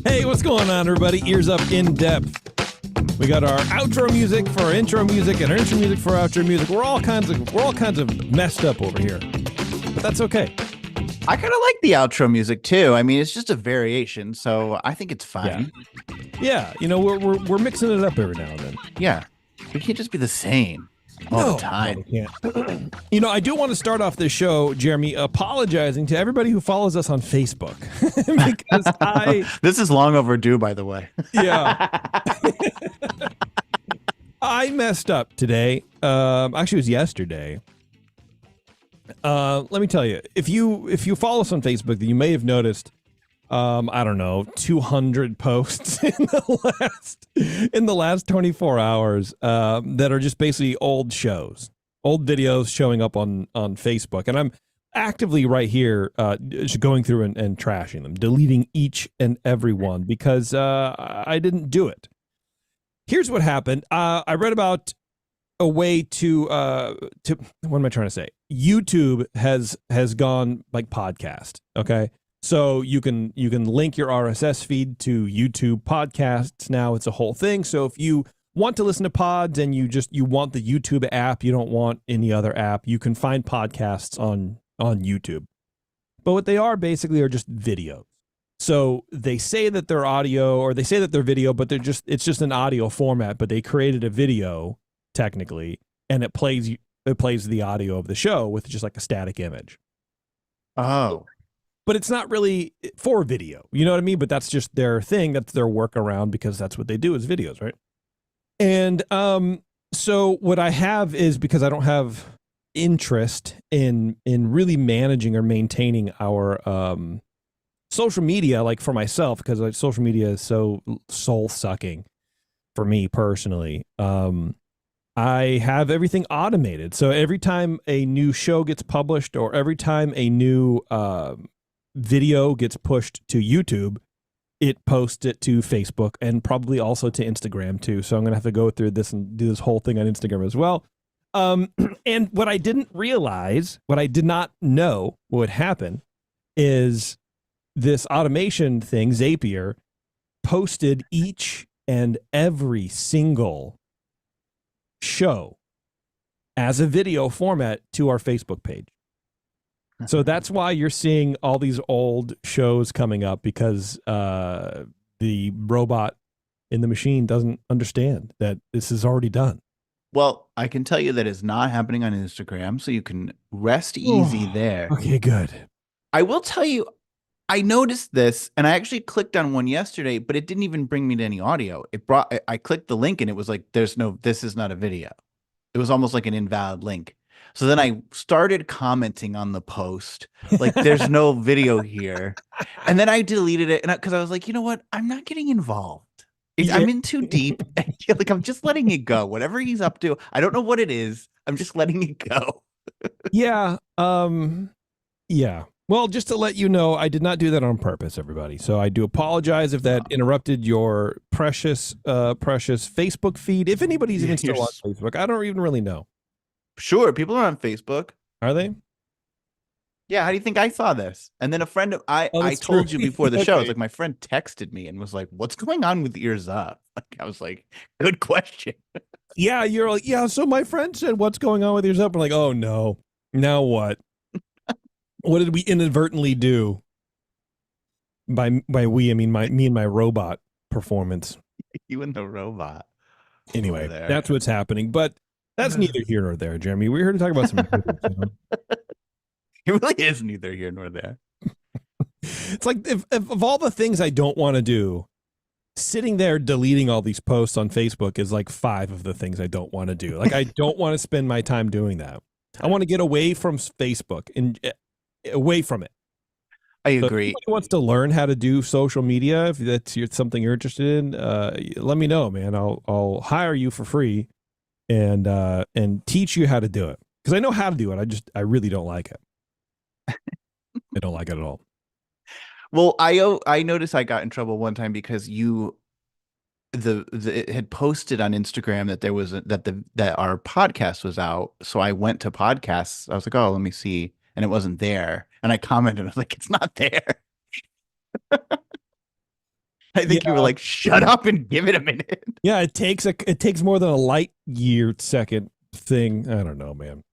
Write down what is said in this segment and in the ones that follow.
Hey, what's going on, everybody? Ears Up in depth. We got our outro music for our intro music and our intro music for our outro music. We're all kinds of messed up over here, but that's okay. I kind of like the outro music too. I mean, it's just a variation, so I think it's fine. Yeah. You know, we're mixing it up every now and then. Yeah, we can't just be the same all the time. No, we can't. You know, I do want to start off this show, Jeremy, apologizing to everybody who follows us on Facebook because This is long overdue, by the way. Yeah. I messed up today. Actually, it was yesterday. Let me tell you, if you follow us on Facebook, then you may have noticed, I don't know, 200 posts in the last 24 hours that are just basically old videos showing up on Facebook, and I'm actively right here just going through and trashing them, deleting each and every one because I didn't do it. Here's what happened. I read about a way to what am I trying to say? YouTube has gone like podcast. Okay. So you can link your RSS feed to YouTube podcasts. Now it's a whole thing. So if you want to listen to pods and you want the YouTube app, you don't want any other app, you can find podcasts on YouTube. But what they are basically are just videos. So they say that they're audio or they say that they're video, but it's just an audio format, but they created a video technically, and it plays the audio of the show with just like a static image. Oh. But it's not really for video. You know what I mean? But that's just their thing. That's their workaround because that's what they do is videos, right? And so what I have is, because I don't have interest in really managing or maintaining our social media, like for myself, because like social media is so soul sucking for me personally. I have everything automated. So every time a new show gets published or every time a new video gets pushed to YouTube, it posts it to Facebook and probably also to Instagram too. So I'm going to have to go through this and do this whole thing on Instagram as well. And what I didn't realize, what I did not know would happen is this automation thing, Zapier, posted each and every single show as a video format to our Facebook page. So that's why you're seeing all these old shows coming up, because the robot in the machine doesn't understand that this is already done. Well, I can tell you that it's not happening on Instagram, so you can rest easy there. Okay, good. I will tell you, I noticed this, and I actually clicked on one yesterday, but it didn't even bring me to any audio. I clicked the link, and it was like, this is not a video. It was almost like an invalid link. So then I started commenting on the post, like, there's no video here. And then I deleted it because I was like, you know what? I'm not getting involved. I'm in too deep. Like, I'm just letting it go. Whatever he's up to, I don't know what it is. I'm just letting it go. Yeah. Yeah. Well, just to let you know, I did not do that on purpose, everybody. So I do apologize if that interrupted your precious Facebook feed. If anybody's even still on Facebook, I don't even really know. Sure, people are on Facebook. Are they? Yeah, how do you think I saw this? And then a friend of I told you before the show, I was like, my friend texted me and was like, what's going on with EarzUp? Like, I was like, good question. Yeah, you're like, yeah, so my friend said, what's going on with EarzUp? I'm like, oh no. Now what? What did we inadvertently do? By we, I mean me and my robot performance. You and the robot. Anyway, that's what's happening. But that's neither here nor there, Jeremy. We're here to talk about some movies, you know? It really is neither here nor there. It's like, if of all the things I don't want to do, sitting there deleting all these posts on Facebook is like 5 of the things I don't want to do. Like, I don't want to spend my time doing that. I want to get away from Facebook and away from it. I agree. If anybody wants to learn how to do social media, if that's something you're interested in, let me know, man. I'll hire you for free and teach you how to do it, because I know how to do it. I really don't like it. I don't like it at all. Well, I noticed I got in trouble one time because it had posted on Instagram that there was that our podcast was out. So I went to podcasts. I was like, oh, let me see and it wasn't there. And I commented, I was like, it's not there. I think you were Yeah. like, shut up and give it a minute. Yeah, it takes more than a light year second thing. I don't know, man.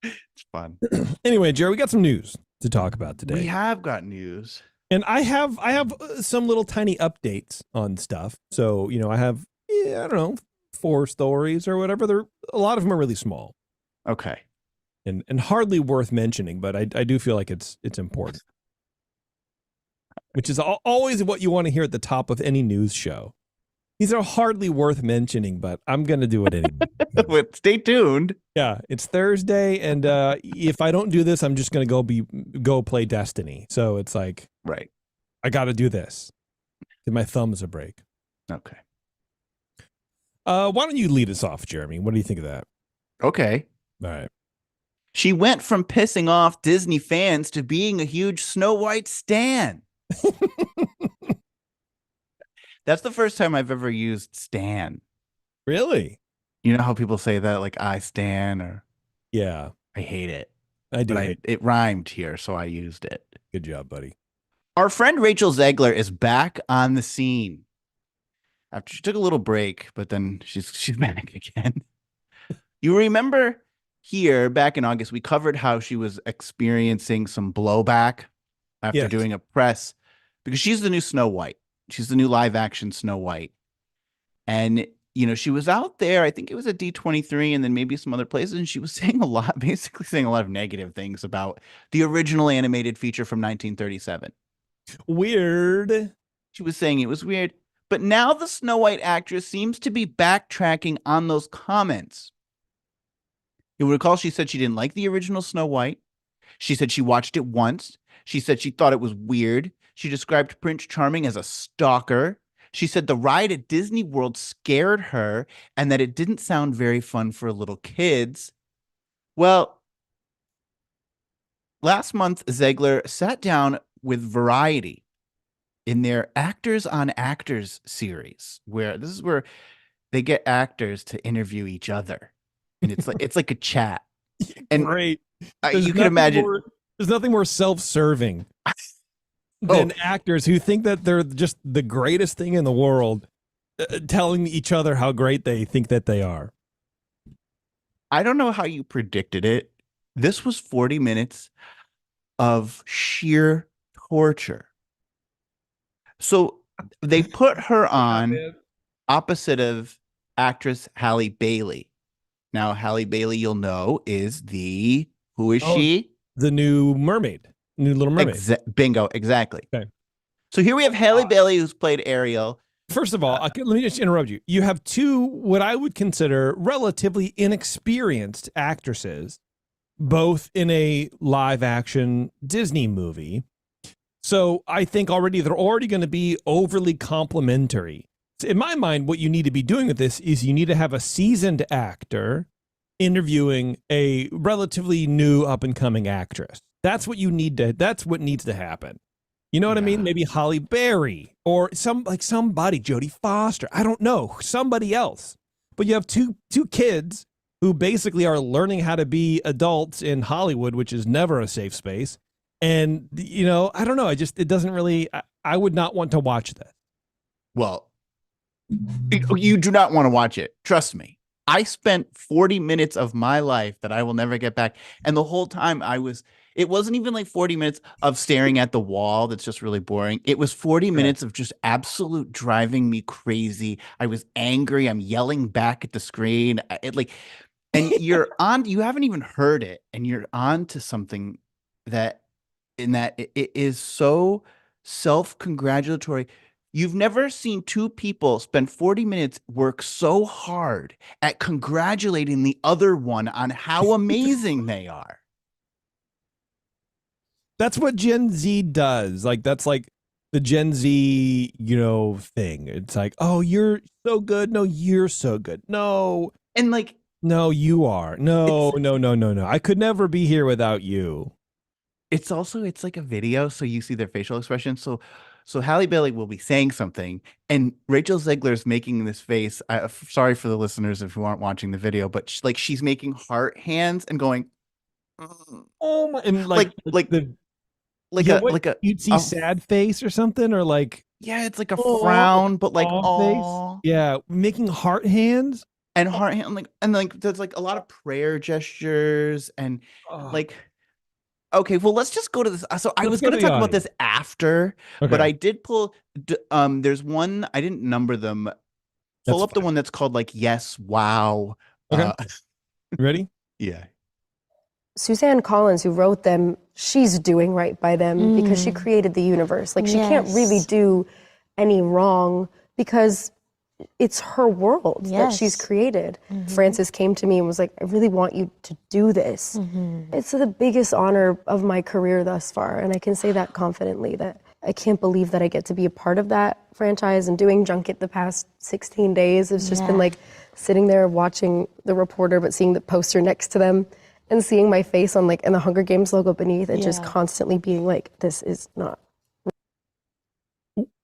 It's fun. Anyway, Jerry, we got some news to talk about today. We have got news. And I have some little tiny updates on stuff. So, I have I don't know, 4 stories or whatever. A lot of them are really small Okay. and hardly worth mentioning, but I do feel like it's important. Which is always what you want to hear at the top of any news show. These are hardly worth mentioning, but I'm going to do it anyway. Stay tuned. Yeah, it's Thursday, and if I don't do this, I'm just going to go play Destiny. So it's like, Right. I got to do this. Give my thumbs a break. Okay. Why don't you lead us off, Jeremy? What do you think of that? Okay. All right. She went from pissing off Disney fans to being a huge Snow White stan. That's the first time I've ever used stan. Really? You know how people say that, like I stan or Yeah, I hate it. I do. But it rhymed here, so I used it. Good job, buddy. Our friend Rachel Zegler is back on the scene after she took a little break, but then she's back again. You remember here back in August, we covered how she was experiencing some blowback after Yes. doing a press because she's the new Snow White. She's the new live action Snow White. And, she was out there, I think it was at D23 and then maybe some other places. And she was basically saying a lot of negative things about the original animated feature from 1937. Weird. She was saying it was weird. But now the Snow White actress seems to be backtracking on those comments. You'll recall she said she didn't like the original Snow White. She said she watched it once. She said she thought it was weird. She described Prince Charming as a stalker. She said the ride at Disney World scared her and that it didn't sound very fun for little kids. Well, last month, Zegler sat down with Variety in their Actors on Actors series, where this is where they get actors to interview each other. And it's like a chat. And Great. you can imagine. There's nothing more self-serving than actors who think that they're just the greatest thing in the world, telling each other how great they think that they are. I don't know how you predicted it. This was 40 minutes of sheer torture. So they put her on opposite of actress Halle Bailey. Now, Halle Bailey, you'll know, is who is she? The new mermaid, new Little Mermaid. Bingo, exactly. Okay. So here we have Halle Bailey, who's played Ariel. First of all, let me just interrupt you. You have 2 what I would consider relatively inexperienced actresses, both in a live action Disney movie. So I think they're already going to be overly complimentary. In my mind, what you need to be doing with this is you need to have a seasoned actor interviewing a relatively new up and coming actress. That's what that's what needs to happen. You know what I mean? Maybe Halle Berry or somebody, Jodie Foster. I don't know, somebody else. But you have two kids who basically are learning how to be adults in Hollywood, which is never a safe space. And, I don't know. It doesn't really, I would not want to watch this. Well, you do not want to watch it. Trust me. I spent 40 minutes of my life that I will never get back. And the whole time it wasn't even like 40 minutes of staring at the wall. That's just really boring. It was 40 minutes of just absolute driving me crazy. I was angry. I'm yelling back at the screen. And you haven't even heard it. And you're on to something that it is so self-congratulatory. You've never seen 2 people spend 40 minutes work so hard at congratulating the other one on how amazing they are. That's what Gen Z does. That's like the Gen Z, thing. It's like, oh, you're so good. No, you're so good. No. And no, you are. No. I could never be here without you. It's like a video, so you see their facial expression. So Halle Bailey will be saying something, and Rachel Zegler's making this face. Sorry for the listeners if you aren't watching the video, but she's making heart hands and going, Oh my, and like like like the like yeah, a what like a, you'd see a sad face or something, or like yeah, it's like a oh, frown, but like aw face. oh, Yeah, making heart hands. and heart and like there's like a lot of prayer gestures and Oh, like okay, well let's just go to this. So I let's was go going to to the talk about audio. this after, but Okay, I did pull there's one I didn't number them. Pull that's up the fine. one that's called like yes, wow. Okay, Uh you ready? yeah. Suzanne Collins, who wrote them, she's doing right by them because she Mm. created the universe. Like, she can't really Yes. do any wrong because it's her world that she's Yes. created. Frances came to me and was like, I really want you to do this. It's the biggest honor of my career thus far, and I can say that confidently, that I can't believe that I get to be a part of that franchise. And doing Junket the past 16 days, it's just been Yeah. like sitting there watching the reporter, but seeing the poster next to them and seeing my face on like, and the Hunger Games logo beneath, and just Yeah. constantly being like, this is not.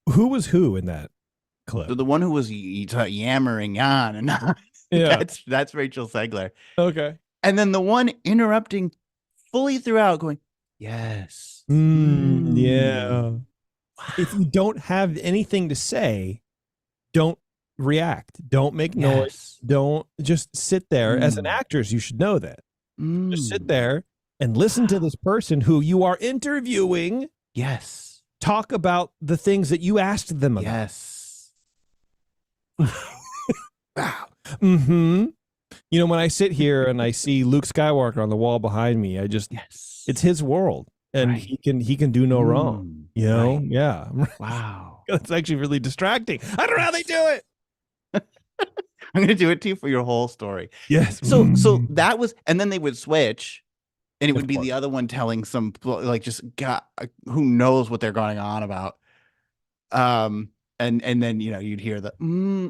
Who was who in that clip? So the one who was yammering on and on, Yeah. that's Rachel Segler. Okay. And then the one interrupting fully throughout going, yes. Yeah. If you don't have anything to say, don't react. Don't make noise. Yes. Don't just sit there. As an actress, you should know that. Just sit there and listen to this person who you are interviewing Yes. talk about the things that you asked them about. Yes. Wow. Mm-hmm. You know, when I sit here and I see Luke Skywalker on the wall behind me, Yes. it's his world, and Right. he can do no wrong. You know? Right. Yeah. Wow. It's actually really distracting. I don't know how they do it. I'm gonna do it to you for your whole story. Yes. So that was, and then they would switch, and it Of would be course. the other one telling some like just God, who knows what they're going on about. And then you'd hear the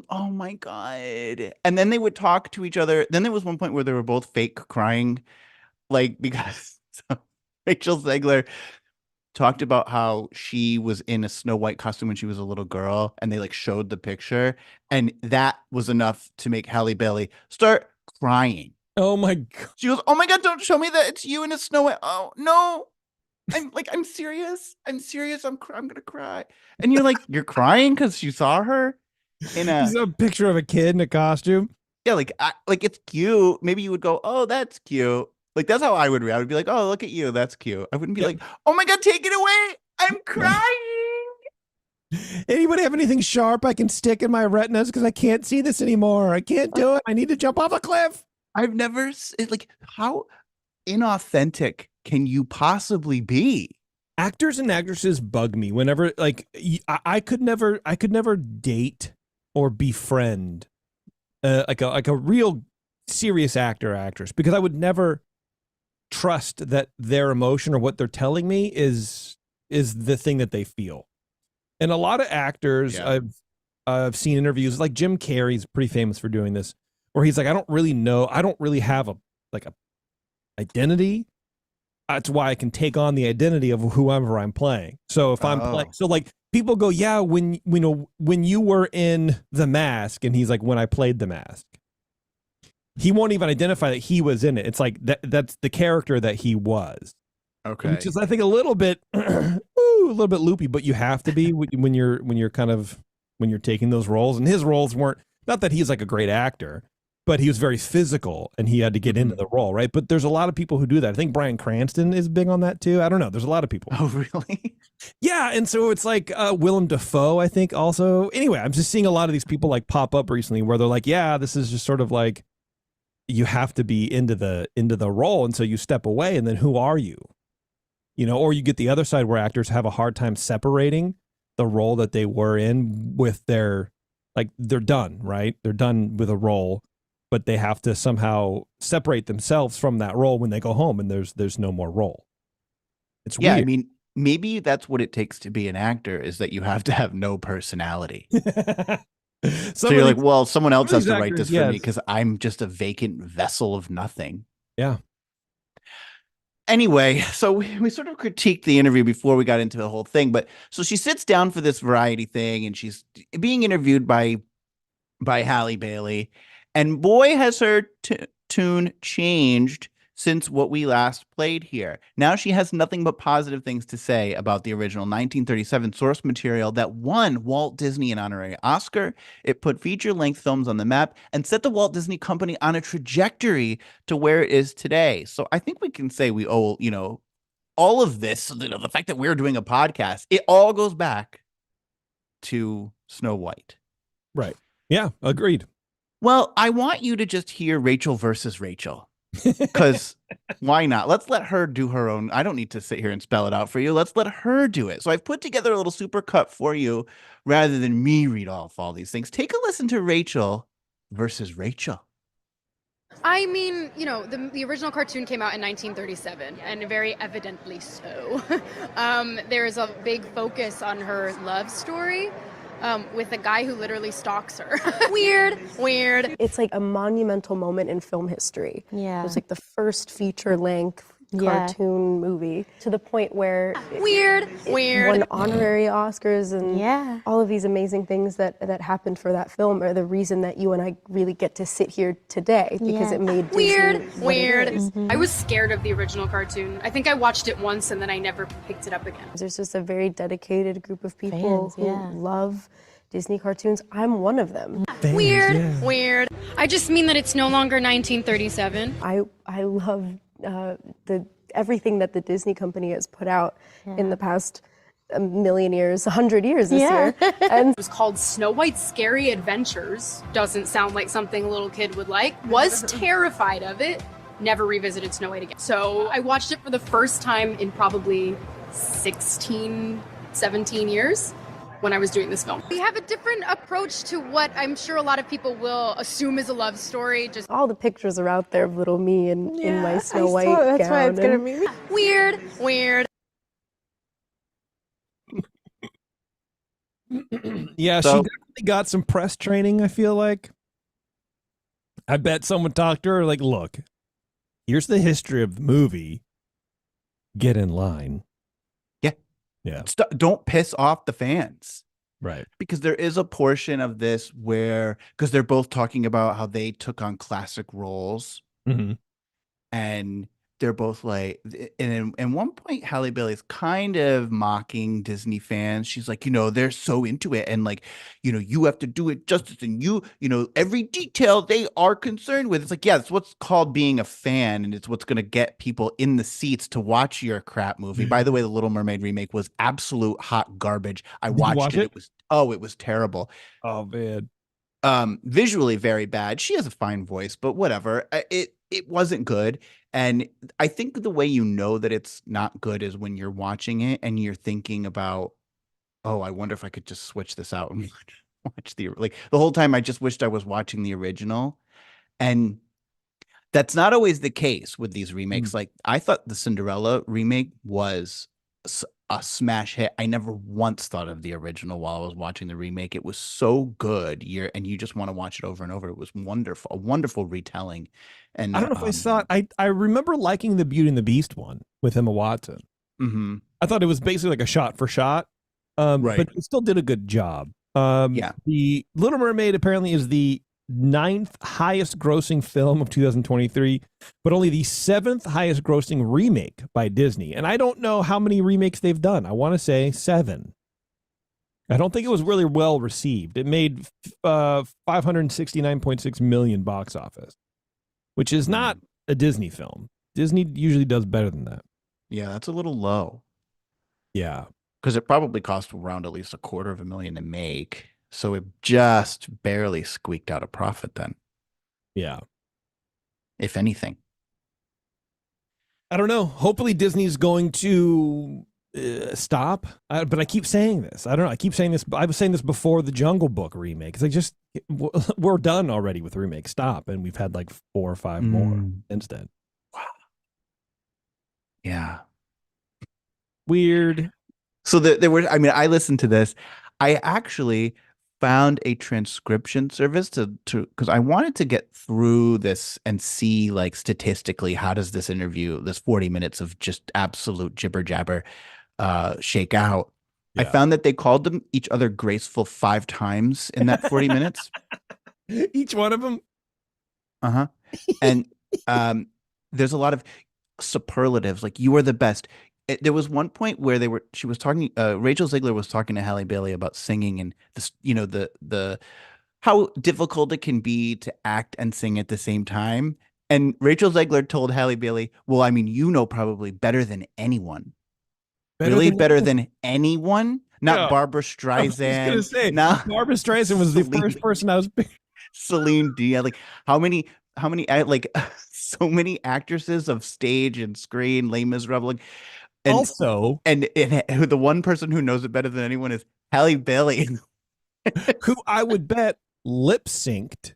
oh my God, and then they would talk to each other. Then there was one point where they were both fake crying, like because so Rachel Zegler talked about how she was in a Snow White costume when she was a little girl, and they like showed the picture, and that was enough to make Halle Bailey start crying. Oh my God. She goes, "Oh my God, don't show me that it's you in a Snow White." Oh no, I'm serious. I'm serious. I'm gonna cry. And you're like, you're crying because you saw her in a Just a picture of a kid in a costume. yeah, like it's cute. Maybe you would go, "Oh, that's cute." Like that's how I would react. I would be like, "Oh, look at you. That's cute." I wouldn't be Yep. like, "Oh my God, take it away. I'm crying." Anybody have anything sharp I can stick in my retinas because I can't see this anymore? I can't do it. I need to jump off a cliff. I've never like how inauthentic can you possibly be? Actors and actresses bug me whenever like I could never date or befriend like a real serious actor or actress because I would never trust that their emotion or what they're telling me is the thing that they feel. And a lot of actors Yeah. I've seen interviews like Jim Carrey's pretty famous for doing this, where he's like, I don't really have a identity. That's why I can take on the identity of whoever I'm playing. So if I'm playing, so like people go, yeah, when you were in The Mask, and he's like, when I played The Mask, he won't even identify that he was in it. It's like that's the character that he was. Okay. Which is, I think, a little bit loopy, but you have to be when you're when you're taking those roles. And his roles weren't, not that he's like a great actor, but he was very physical and he had to get into the role, right? But there's a lot of people who do that. I think Bryan Cranston is big on that too. I don't know. There's a lot of people. Oh, really? Yeah, and so it's like Willem Dafoe, I think, also. Anyway, I'm just seeing a lot of these people like pop up recently where they're like, yeah, this is just sort of like you have to be into the role, and so you step away, and then who are you? You know, or you get the other side where actors have a hard time separating the role that they were in with their, like, they're done, right? They're done with a role, but they have to somehow separate themselves from that role when they go home and there's no more role. It's Yeah, weird. I mean, maybe that's what it takes to be an actor, is that you have to have no personality. So you're like, well, someone else has to write this for me because I'm just a vacant vessel of nothing. Yeah. Anyway, so we sort of critiqued the interview before we got into the whole thing. But so she sits down for this variety thing, and she's being interviewed by Halle Bailey. And boy, has her tune changed since what we last played here. Now she has nothing but positive things to say about the original 1937 source material that won Walt Disney an honorary Oscar. It put feature-length films on the map and set the Walt Disney Company on a trajectory to where it is today. So I think we can say we owe, all of this, the fact that we're doing a podcast, it all goes back to Snow White. Right. Yeah, agreed. Well, I want you to just hear Rachel versus Rachel. Because why not? Let's let her do her own. I don't need to sit here and spell it out for you. Let's let her do it. So I've put together a little super cut for you rather than me read off all these things. Take a listen to Rachel versus Rachel. I mean, the original cartoon came out in 1937, and very evidently so. There is a big focus on her love story. With a guy who literally stalks her. Weird. It's like a monumental moment in film history. Yeah. It was like the first feature-length cartoon movie, to the point where Weird. won honorary Oscars, and Yeah. all of these amazing things that happened for that film are the reason that you and I really get to sit here today, because it made Disney what it is. I was scared of the original cartoon. I think I watched it once and then I never picked it up again. There's just a very dedicated group of people Fans, who love Disney cartoons. I'm one of them. Weird. I just mean that it's no longer 1937. I love everything that the Disney company has put out in the past a million years, 100 years this year. And It was called Snow White's Scary Adventures. Doesn't sound like something a little kid would like. Was terrified of it. Never revisited Snow White again. So I watched it for the first time in probably 16, 17 years when I was doing this film. We have a different approach to what I'm sure a lot of people will assume is a love story. Just all the pictures are out there of little me in my Snow White That's gown. why it's gonna and be me. weird. Yeah, So- she definitely got some press training, I feel like. I bet someone talked to her like, look, here's the history of the movie. Get in line. Yeah. Don't piss off the fans. Right. Because there is a portion of this where, because they're both talking about how they took on classic roles, Mm-hmm. and they're both like, and at one point, Halle Bailey's kind of mocking Disney fans. She's like, they're so into it, and like, you have to do it justice, and every detail they are concerned with. It's like, yeah, it's what's called being a fan, and it's what's going to get people in the seats to watch your crap movie. By the way, the Little Mermaid remake was absolute hot garbage. I Did you watched watch it. it? It was terrible. Oh, man. Visually very bad. She has a fine voice, but whatever. It wasn't good. And I think the way you know that it's not good is when you're watching it and you're thinking about, oh, I wonder if I could just switch this out and watch the whole time I just wished I was watching the original. And that's not always the case with these remakes. Like, I thought the Cinderella remake was a smash hit. I never once thought of the original while I was watching the remake. It was so good. And you just want to watch it over and over. It was wonderful, a wonderful retelling. And I don't know if I saw it. I remember liking the Beauty and the Beast one with Emma Watson. Mm-hmm. I thought it was basically like a shot for shot, Right. but it still did a good job. Yeah. The Little Mermaid apparently is the 9th highest grossing film of 2023, but only the 7th highest grossing remake by Disney. And I don't know how many remakes they've done. I want to say 7. I don't think it was really well received. It made 569.6 million box office, which is not a Disney film. Disney usually does better than that. Yeah, that's a little low. Yeah. Because it probably cost around at least $250,000 to make. So it just barely squeaked out a profit then, Yeah. if anything. I don't know. Hopefully Disney's going to stop. But I keep saying this. I don't know. I keep saying this. I was saying this before the Jungle Book remake. It's like, we're done already with remakes. Stop. And we've had like 4 or 5 more since then. Wow. Yeah. Weird. So there were, I listened to this. I actually found a transcription service to because I wanted to get through this and see, like, statistically, how does this interview, this 40 minutes of just absolute jibber jabber, shake out. I Yeah. found that they called them each other graceful 5 times in that 40 minutes. Each one of them. Uh-huh. And there's a lot of superlatives, like you are the best. There was one point where she was talking, Rachel Zegler was talking to Halle Bailey about singing and this, the how difficult it can be to act and sing at the same time. And Rachel Zegler told Halle Bailey, well, I mean, probably better than anyone. Really better than anyone? Not Barbara I was gonna Streisand. say No, Barbara Streisand was the Celine, first person I was. Celine Dion. Like how many like so many actresses of stage and screen, Les Miserables. And Also, and the one person who knows it better than anyone is Halle Bailey. who I would bet lip synced.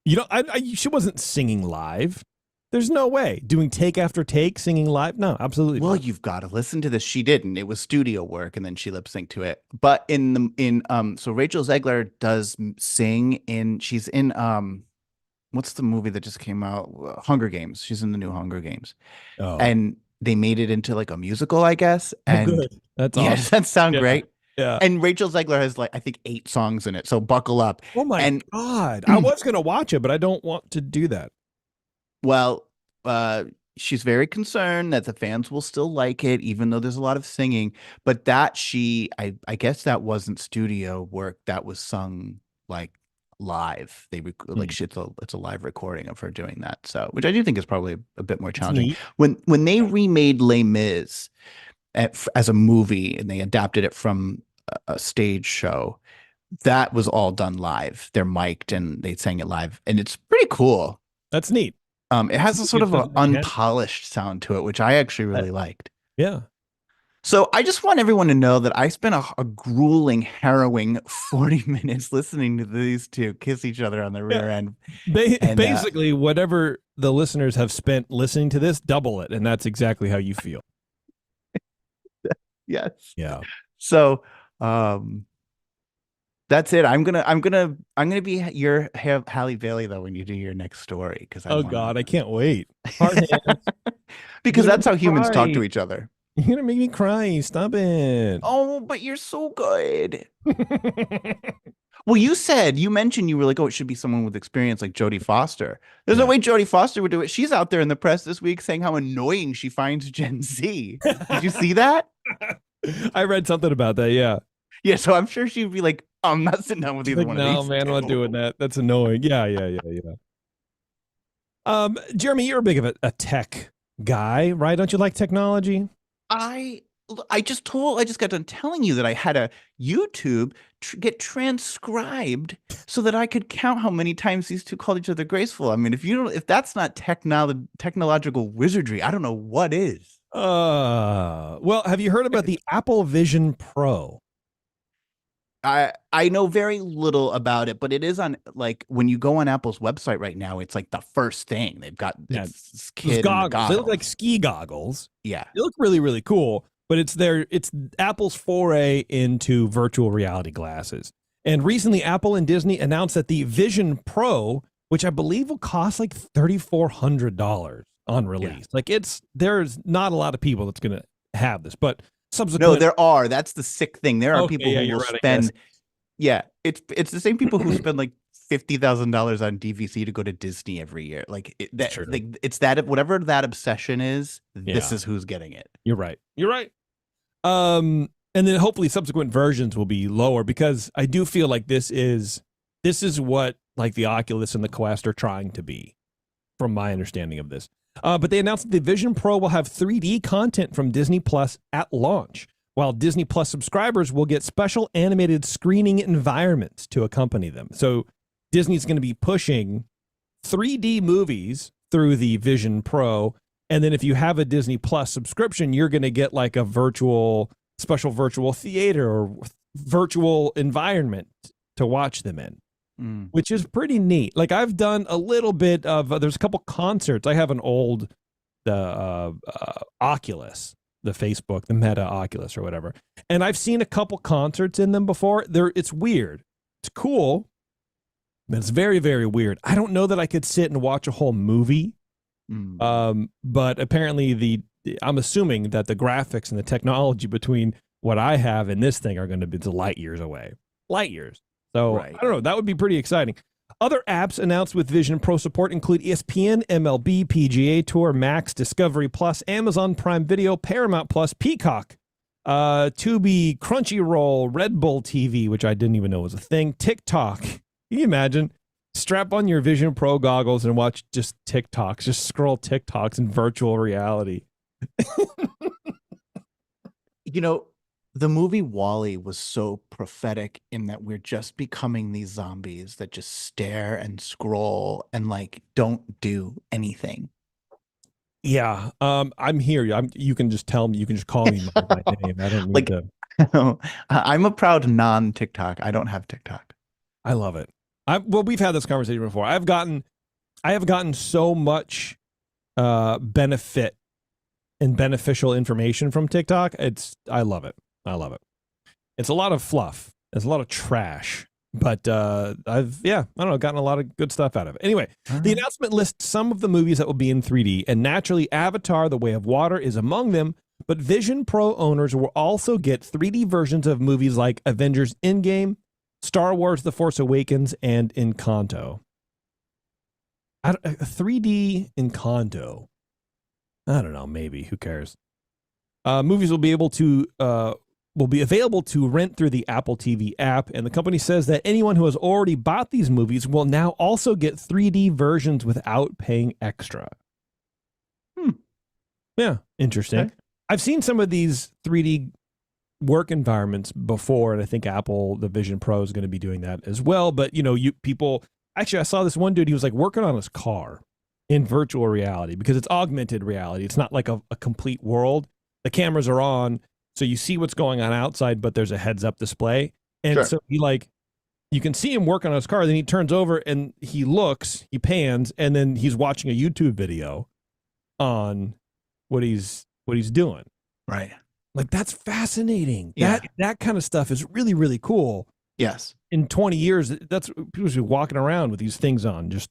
She wasn't singing live. There's no way doing take after take, singing live. No, absolutely. Well, not. you've got to listen to this. She didn't. It was studio work, and then she lip synced to it. But so Rachel Zegler does sing she's in what's the movie that just came out? Hunger Games. She's in the new Hunger Games, and they made it into like a musical, I guess. And good. That's awesome. Does that sound great? Yeah. And Rachel Zegler has I think 8 songs in it. So buckle up. Oh my God. I was going to watch it, but I don't want to do that. Well, she's very concerned that the fans will still like it, even though there's a lot of singing. But that I guess that wasn't studio work. That was sung like live. It's a live recording of her doing that. So, which I do think is probably a bit more challenging. When they remade Les Mis as a movie and they adapted it from a stage show, that was all done live. They're mic'd and they sang it live, and it's pretty cool. That's neat. It has a sort of an unpolished sound to it, which I actually really liked. Yeah. So I just want everyone to know that I spent a grueling, harrowing 40 minutes listening to these two kiss each other on the rear end. Basically, whatever the listeners have spent listening to this, double it, and that's exactly how you feel. Yes. Yeah. So, that's it. I'm gonna be your Halle Bailey though when you do your next story because God, I can't wait. Because that's how humans talk to each other. You're gonna make me cry. Stop it. Oh, but you're so good. Well, you mentioned you were like, oh, it should be someone with experience like Jodie Foster. There's no way Jodie Foster would do it. She's out there in the press this week saying how annoying she finds Gen Z. Did you see that? I read something about that. Yeah. Yeah. So I'm sure she'd be like, I'm not sitting down with either one of these. No, man, I'm not doing that. That's annoying. Yeah. Jeremy, you're a big of a tech guy, right? Don't you like technology? I just got done telling you that I had a YouTube get transcribed so that I could count how many times these two called each other graceful. I mean, if that's not technological wizardry, I don't know what is. Well, have you heard about the Apple Vision Pro? I know very little about it, but it is on like when you go on Apple's website right now, it's like the first thing they've got. This kid goggles. They look like ski goggles. Yeah, they look really, really cool. But it's Apple's foray into virtual reality glasses. And recently, Apple and Disney announced that the Vision Pro, which I believe will cost like $3,400 on release. Yeah. Like there's not a lot of people that's going to have this, but no, there are. That's the sick thing. There are people who will spend. Yeah, it's the same people who spend like $50,000 on DVC to go to Disney every year. Like it's that whatever that obsession is. Yeah. This is who's getting it. You're right. And then hopefully subsequent versions will be lower because I do feel like this is what like the Oculus and the Quest are trying to be, from my understanding of this. But they announced that the Vision Pro will have 3D content from Disney Plus at launch, while Disney Plus subscribers will get special animated screening environments to accompany them. So Disney's going to be pushing 3D movies through the Vision Pro. And then if you have a Disney Plus subscription, you're going to get like a special virtual theater or virtual environment to watch them in. Which is pretty neat. Like I've done a little bit of, there's a couple concerts. I have an old, Oculus, the Facebook, the Meta Oculus or whatever. And I've seen a couple concerts in them before. It's weird. It's cool, but it's very, very weird. I don't know that I could sit and watch a whole movie. But apparently I'm assuming that the graphics and the technology between what I have and this thing are going to be light years away. Light years. So I don't know. That would be pretty exciting. Other apps announced with Vision Pro support include ESPN, MLB, PGA Tour, Max, Discovery Plus, Amazon Prime Video, Paramount Plus, Peacock, Tubi, Crunchyroll, Red Bull TV, which I didn't even know was a thing, TikTok. Can you imagine? Strap on your Vision Pro goggles and watch just TikToks. Just scroll TikToks in virtual reality. You know, the movie Wall-E was so prophetic in that we're just becoming these zombies that just stare and scroll and like don't do anything. Yeah, I'm here. You can just tell me. You can just call me my name. I don't need Like, to. I'm a proud non-TikTok. I don't have TikTok. I love it. Well, we've had this conversation before. I have gotten so much benefit and beneficial information from TikTok. I love it. I love it. It's a lot of fluff. It's a lot of trash. But I've gotten a lot of good stuff out of it. Anyway, the announcement lists some of the movies that will be in 3D, and naturally Avatar: The Way of Water is among them, but Vision Pro owners will also get 3D versions of movies like Avengers Endgame, Star Wars: The Force Awakens, and Encanto. 3D Encanto. I don't know, maybe. Who cares? Movies will be available to rent through the Apple TV app, and the company says that anyone who has already bought these movies will now also get 3D versions without paying extra. Yeah, interesting. Okay. I've seen some of these 3D work environments before, and I think Apple, the Vision Pro, is going to be doing that as well. But, actually, I saw this one dude, he was like working on his car in virtual reality because it's augmented reality. It's not like a complete world. The cameras are on, so you see what's going on outside, but there's a heads-up display. And so you can see him working on his car. Then he turns over and he looks, he pans, and then he's watching a YouTube video on what he's doing. Right. Like, that's fascinating. Yeah. That kind of stuff is really, really cool. Yes. In 20 years, that's people should be walking around with these things on, just,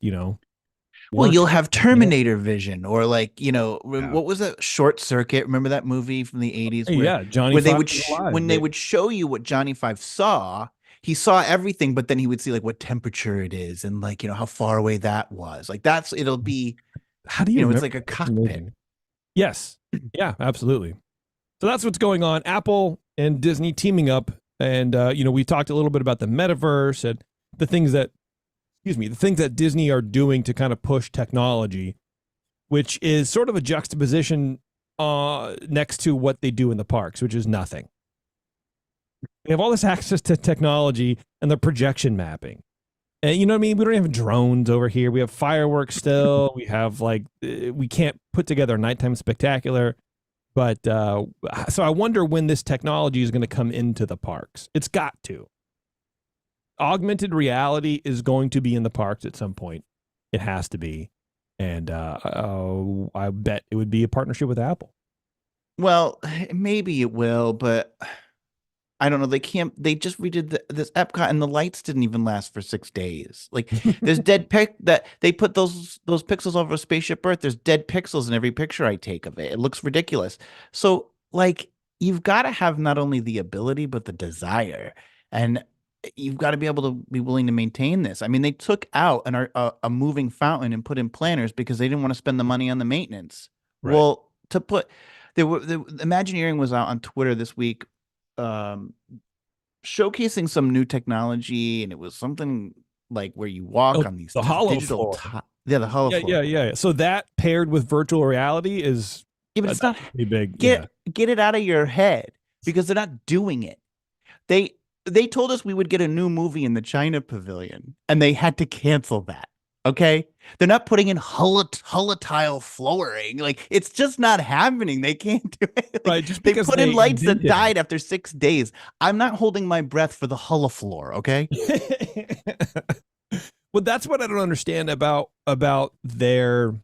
Well, you'll have Terminator vision, or like, what was that, Short Circuit? Remember that movie from the 80s? Where, Johnny where they Five would is alive, when they would show you what Johnny Five saw, he saw everything, but then he would see like what temperature it is and like, how far away that was. Like it'll be, how do you it's like a cockpit. Yes. Yeah, absolutely. So that's what's going on. Apple and Disney teaming up, and we talked a little bit about the metaverse and the things that Disney are doing to kind of push technology, which is sort of a juxtaposition next to what they do in the parks, which is nothing. They have all this access to technology and the projection mapping. And you know what I mean? We don't have drones over here. We have fireworks still. We have we can't put together a nighttime spectacular. But so I wonder when this technology is going to come into the parks. It's got to. Augmented reality is going to be in the parks at some point. It has to be. And I bet it would be a partnership with Apple. Well, maybe it will, but I don't know. They just redid this Epcot, and the lights didn't even last for 6 days. Like, there's dead that they put those pixels over Spaceship Earth. There's dead pixels in every picture I take of it. It looks ridiculous. So, like, you've got to have not only the ability but the desire, and you've got to be able to be willing to maintain this. I mean, they took out a moving fountain and put in planners because they didn't want to spend the money on the maintenance. Right. Well, the Imagineering was out on Twitter this week, showcasing some new technology, and it was something like where you walk on these the hollow digital floor. The hollow floor. Yeah. So that paired with virtual reality is but it's not pretty big. Get it out of your head, because they're not doing it. They told us we would get a new movie in the China Pavilion, and they had to cancel that. Okay, they're not putting in volatile flooring. Like, it's just not happening. They can't do it. Like, right, just they because put in lights that died after 6 days. I'm not holding my breath for the hull floor. Okay. Well, that's what I don't understand about their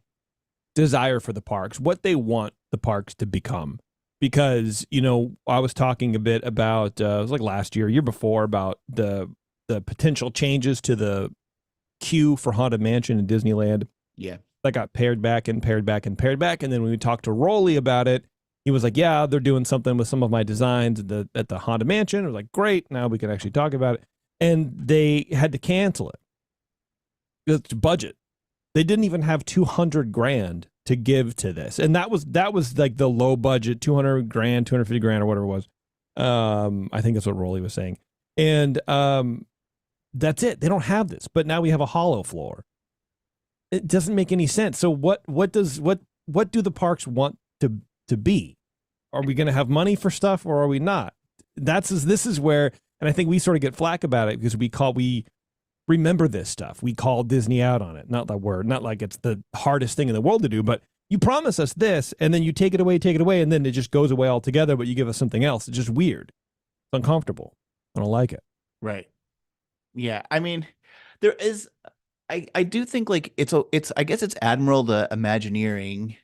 desire for the parks, what they want the parks to become. Because, I was talking a bit about, it was like last year before, about the potential changes to the queue for Haunted Mansion in Disneyland. Yeah. That got pared back. And then when we talked to Rolly about it, he was like, yeah, they're doing something with some of my designs at the Haunted Mansion. I was like, great, now we can actually talk about it. And they had to cancel it. It's budget. They didn't even have 200 grand to give to this. And that was like the low budget, 200 grand, 250 grand or whatever it was. I think that's what Rolly was saying. And that's it. They don't have this, but now we have a hollow floor. It doesn't make any sense. So what do the parks want to be? Are we going to have money for stuff or are we not? This is where, and I think we sort of get flack about it because we remember this stuff. We call Disney out on it. Not like it's the hardest thing in the world to do, but you promise us this and then you take it away, and then it just goes away altogether, but you give us something else. It's just weird. It's uncomfortable. I don't like it. Right. Yeah. I mean, there is, I do think like it's I guess it's Admiral the Imagineering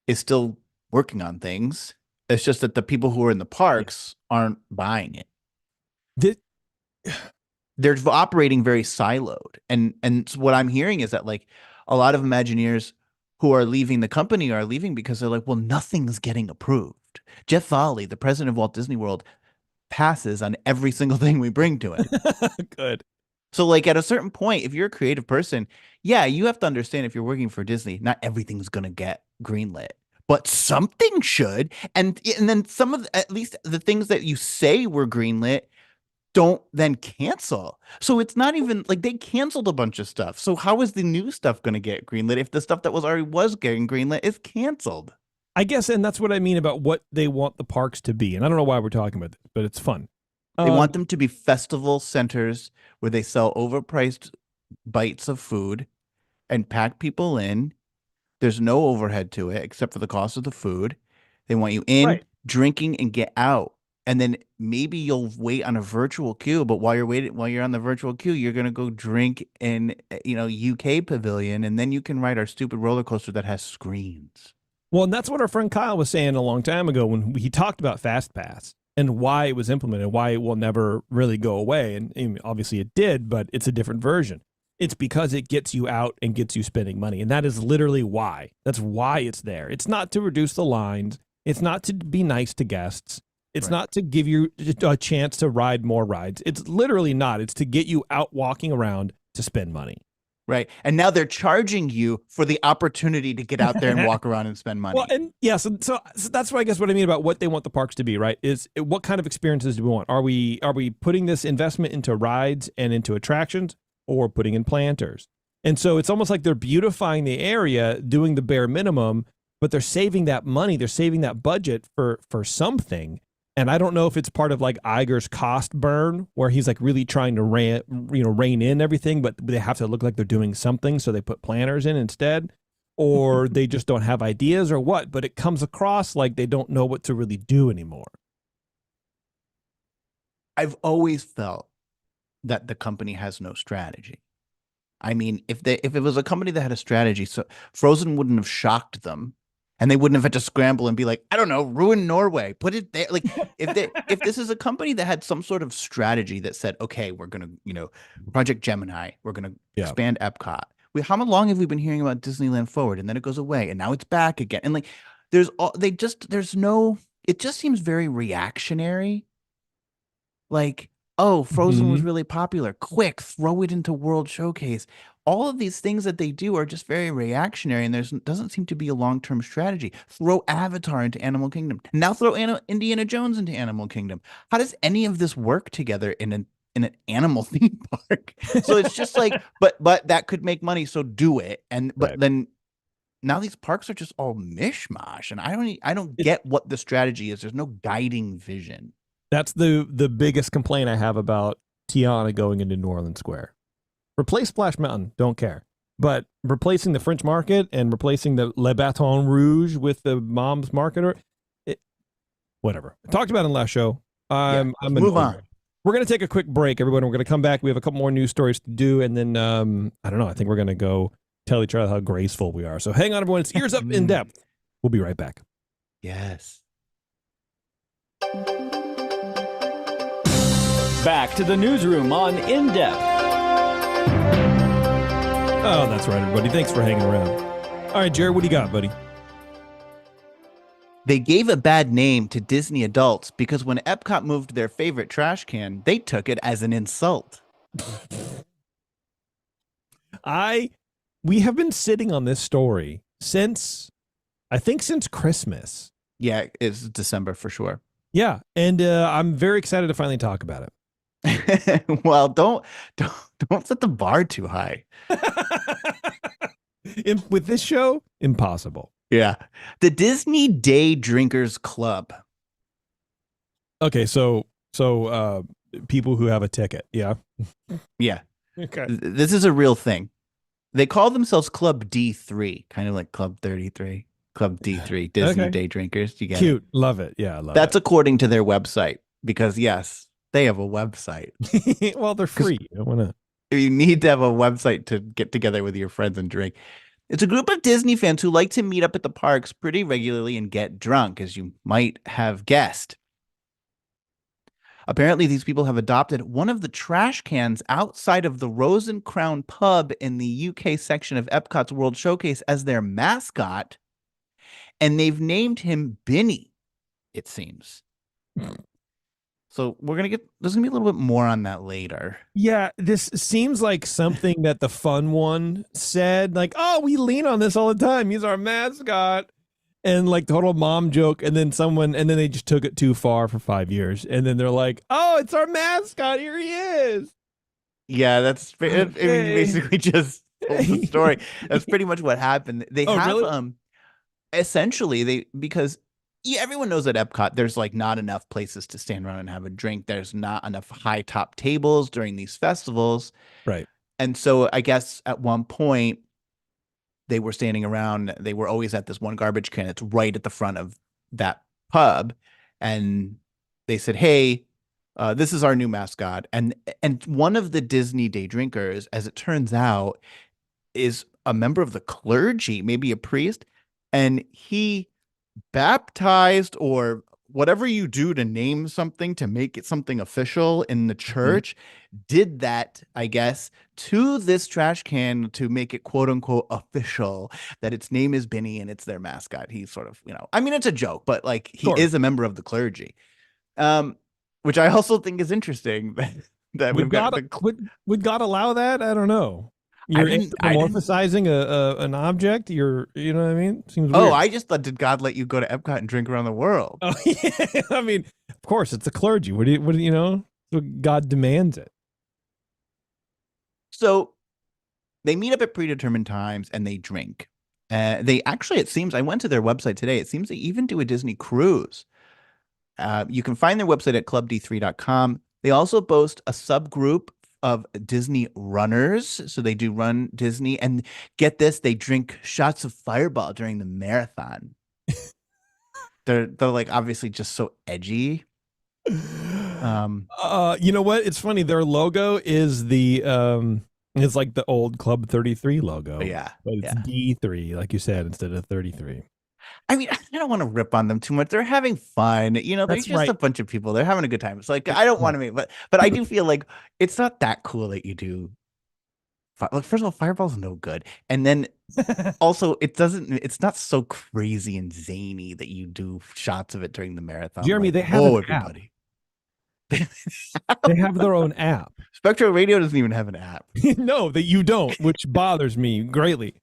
is still working on things. It's just that the people who are in the parks aren't buying it. They're operating very siloed. And what I'm hearing is that like a lot of Imagineers who are leaving the company are leaving because they're like, well, nothing's getting approved. Jeff Volley, the president of Walt Disney World, passes on every single thing we bring to him. Good. So like at a certain point, if you're a creative person, yeah, you have to understand if you're working for Disney, not everything's going to get greenlit, but something should. And then some of at least the things that you say were greenlit don't then cancel. So it's not even like they canceled a bunch of stuff. So how is the new stuff going to get greenlit if the stuff that was getting greenlit is canceled? I guess, and that's what I mean about what they want the parks to be. And I don't know why we're talking about this, but it's fun. They want them to be festival centers where they sell overpriced bites of food and pack people in. There's no overhead to it except for the cost of the food. They want you in, drinking, and get out. And then maybe you'll wait on a virtual queue, but while you're on the virtual queue, you're gonna go drink in UK Pavilion, and then you can ride our stupid roller coaster that has screens. Well, and that's what our friend Kyle was saying a long time ago when he talked about FastPass and why it was implemented, why it will never really go away. And obviously it did, but it's a different version. It's because it gets you out and gets you spending money. And that is literally why. That's why it's there. It's not to reduce the lines. It's not to be nice to guests. It's not to give you a chance to ride more rides. It's literally not. It's to get you out walking around to spend money. Right. And now they're charging you for the opportunity to get out there and walk around and spend money. Well, and yeah, so that's what I guess what I mean about what they want the parks to be, right? Is what kind of experiences do we want? Are we putting this investment into rides and into attractions, or putting in planters? And so it's almost like they're beautifying the area, doing the bare minimum, but they're saving that money, they're saving that budget for something. And I don't know if it's part of like Iger's cost burn, where he's like really trying to rein in everything, but they have to look like they're doing something, so they put planners in instead, or they just don't have ideas or what. But it comes across like they don't know what to really do anymore. I've always felt that the company has no strategy. I mean, if it was a company that had a strategy, so Frozen wouldn't have shocked them. And they wouldn't have had to scramble and be like, I don't know, ruin Norway, put it there. Like if this is a company that had some sort of strategy that said, okay, we're going to, Project Gemini, we're going to expand Epcot. How long have we been hearing about Disneyland Forward? And then it goes away and now it's back again. And like, it just seems very reactionary. Like, oh, Frozen was really popular. Quick, throw it into World Showcase. All of these things that they do are just very reactionary, and there doesn't seem to be a long-term strategy. Throw Avatar into Animal Kingdom. Now throw Indiana Jones into Animal Kingdom. How does any of this work together in an animal theme park? So it's just like, but that could make money, so do it. But then now these parks are just all mishmash, and I don't get what the strategy is. There's no guiding vision. That's the biggest complaint I have about Tiana going into New Orleans Square. Replace Splash Mountain, don't care. But replacing the French Market and replacing the Le Baton Rouge with the Mom's Market, whatever. I talked about it in the last show. I'm move on. We're going to take a quick break, everyone. We're going to come back. We have a couple more news stories to do, and then I don't know. I think we're going to go tell each other how graceful we are. So hang on, everyone. It's Ears Up in Depth. We'll be right back. Yes. Back to the newsroom on In Depth. Oh, that's right, everybody. Thanks for hanging around. All right, Jared, what do you got, buddy? They gave a bad name to Disney adults because when Epcot moved their favorite trash can, they took it as an insult. We have been sitting on this story since Christmas. Yeah, it's December for sure. Yeah, and I'm very excited to finally talk about it. Well, don't set the bar too high. With this show, impossible. Yeah. The Disney Day Drinkers Club. Okay, so people who have a ticket, yeah. Yeah. Okay. This is a real thing. They call themselves Club D3, kind of like Club 33. Club D3, Disney Okay. Day Drinkers. You get Cute. Love it. Yeah, I love That's according to their website, because yes, they have a website. it. Well, they're free. You don't want to. You need to have a website to get together with your friends and drink. It's a group of Disney fans who like to meet up at the parks pretty regularly and get drunk, as you might have guessed. Apparently, these people have adopted one of the trash cans outside of the Rose and Crown pub in the UK section of Epcot's World Showcase as their mascot, and they've named him Binny, it seems. So there's gonna be a little bit more on that later. Yeah, this seems like something that the fun one said, like, "Oh, we lean on this all the time. He's our mascot," and like total mom joke. And then they just took it too far for 5 years, and then they're like, "Oh, it's our mascot. Here he is." Yeah, that's Okay. basically just told the story. That's pretty much what happened. They Oh, have really? essentially because everyone knows at Epcot there's like not enough places to stand around and have a drink. There's not enough high top tables during these festivals. Right. And so I guess at one point they were standing around, they were always at this one garbage can. It's right at the front of that pub. And they said, "Hey, this is our new mascot." And one of the Disney Day Drinkers, as it turns out, is a member of the clergy, maybe a priest. And he baptized, or whatever you do to name something to make it something official in the church, did that, I guess, to this trash can to make it quote unquote official that its name is Binny and it's their mascot. He's sort of, I mean, it's a joke, but like he Sure. is a member of the clergy, which I also think is interesting that Would we've got God would God allow that? I don't know. You're I didn't- anthropomorphizing an object. You know what I mean? Seems Oh, weird. I just thought, did God let you go to Epcot and drink around the world? Oh, yeah. I mean, of course, it's a clergy. What do you know? So God demands it. So they meet up at predetermined times and they drink. They actually, it seems, I went to their website today. It seems they even do a Disney cruise. You can find their website at clubd3.com. They also boast a subgroup of Disney runners. So they do run Disney, and get this, they drink shots of Fireball during the marathon. They're like obviously just so edgy. You know what? It's funny. Their logo is it's like the old Club 33 logo. Yeah. But it's D3, like you said, instead of 33. I mean, I don't want to rip on them too much. They're having fun. They're That's just right. a bunch of people. They're having a good time. It's like, I don't want to make, but I do feel like it's not that cool that you do. Like, first of all, Fireball's no good. And then also it's not so crazy and zany that you do shots of it during the marathon. Jeremy, like, they have an app. everybody. They have their own app. Spectro Radio doesn't even have an app. No, that you don't, which bothers me greatly.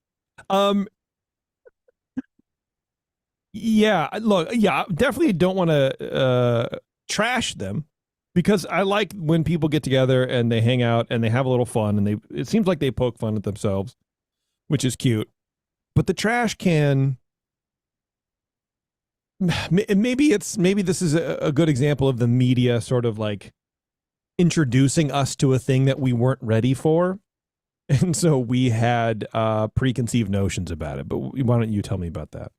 Yeah, look, yeah, definitely don't want to trash them, because I like when people get together and they hang out and they have a little fun, and it seems like they poke fun at themselves, which is cute. But the trash can, maybe this is a good example of the media sort of like introducing us to a thing that we weren't ready for. And so we had preconceived notions about it. But why don't you tell me about that?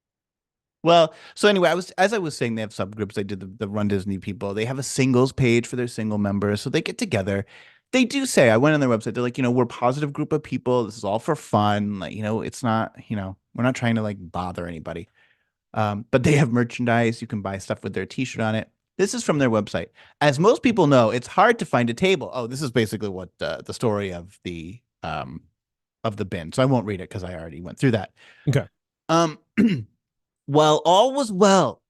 Well, so anyway, as I was saying, they have subgroups. They did the Run Disney people. They have a singles page for their single members. So they get together. They do say, I went on their website, they're like, we're a positive group of people. This is all for fun. Like, it's not, we're not trying to like bother anybody. But they have merchandise. You can buy stuff with their t-shirt on it. This is from their website. As most people know, it's hard to find a table. Oh, this is basically what the story of the bin. So I won't read it because I already went through that. Okay. Well, all was well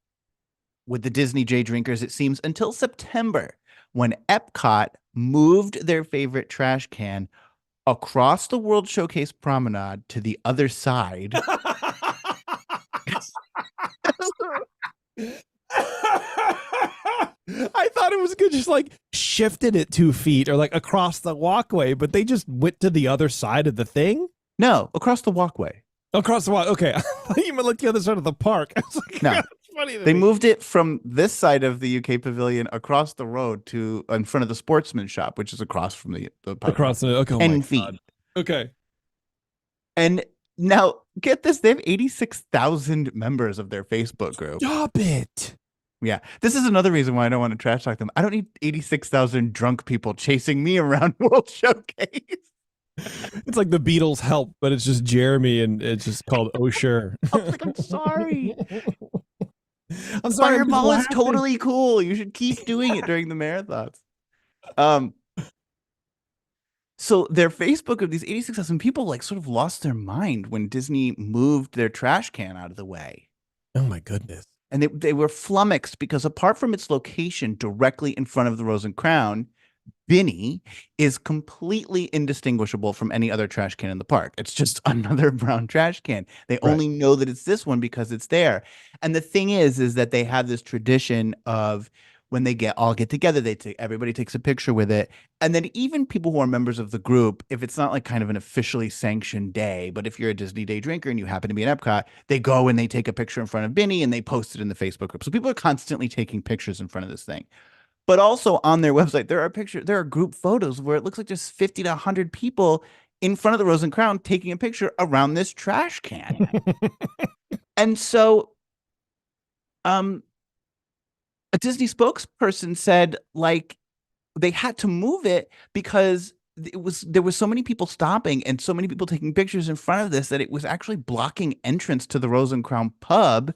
with the Disney Day Drinkers, it seems, until September, when Epcot moved their favorite trash can across the World Showcase Promenade to the other side. I thought it was good, just like shifted it 2 feet or like across the walkway, but they just went to the other side of the thing. No, across the walkway. Across the walk. Okay, I thought you meant like the other side of the park. I was like, No. that's funny. They moved it from this side of the UK pavilion across the road to in front of the sportsman shop, which is across from the pavilion. Across the 10 feet. God. Okay. And now get this, they have 86,000 members of their Facebook group. Stop it. Yeah. This is another reason why I don't want to trash talk them. I don't need 86,000 drunk people chasing me around World Showcase. It's like the Beatles Help, but it's just Jeremy and it's just called Oh Sure. I was like, I'm sorry. I'm sorry. Fireball is totally cool. You should keep doing it during the marathons. So their Facebook of these 86,000 people like sort of lost their mind when Disney moved their trash can out of the way. Oh my goodness. And they were flummoxed because apart from its location directly in front of the Rose and Crown, Binny is completely indistinguishable from any other trash can in the park. It's just another brown trash can. They only know that it's this one because it's there. And the thing is that they have this tradition of when they all get together, everybody takes a picture with it. And then even people who are members of the group, if it's not like kind of an officially sanctioned day, but if you're a Disney Day drinker and you happen to be in Epcot, they go and they take a picture in front of Binny and they post it in the Facebook group. So people are constantly taking pictures in front of this thing. But also on their website, there are group photos where it looks like just 50 to 100 people in front of the Rose and Crown taking a picture around this trash can. And so a Disney spokesperson said like they had to move it because there was so many people stopping and so many people taking pictures in front of this that it was actually blocking entrance to the Rose and Crown pub,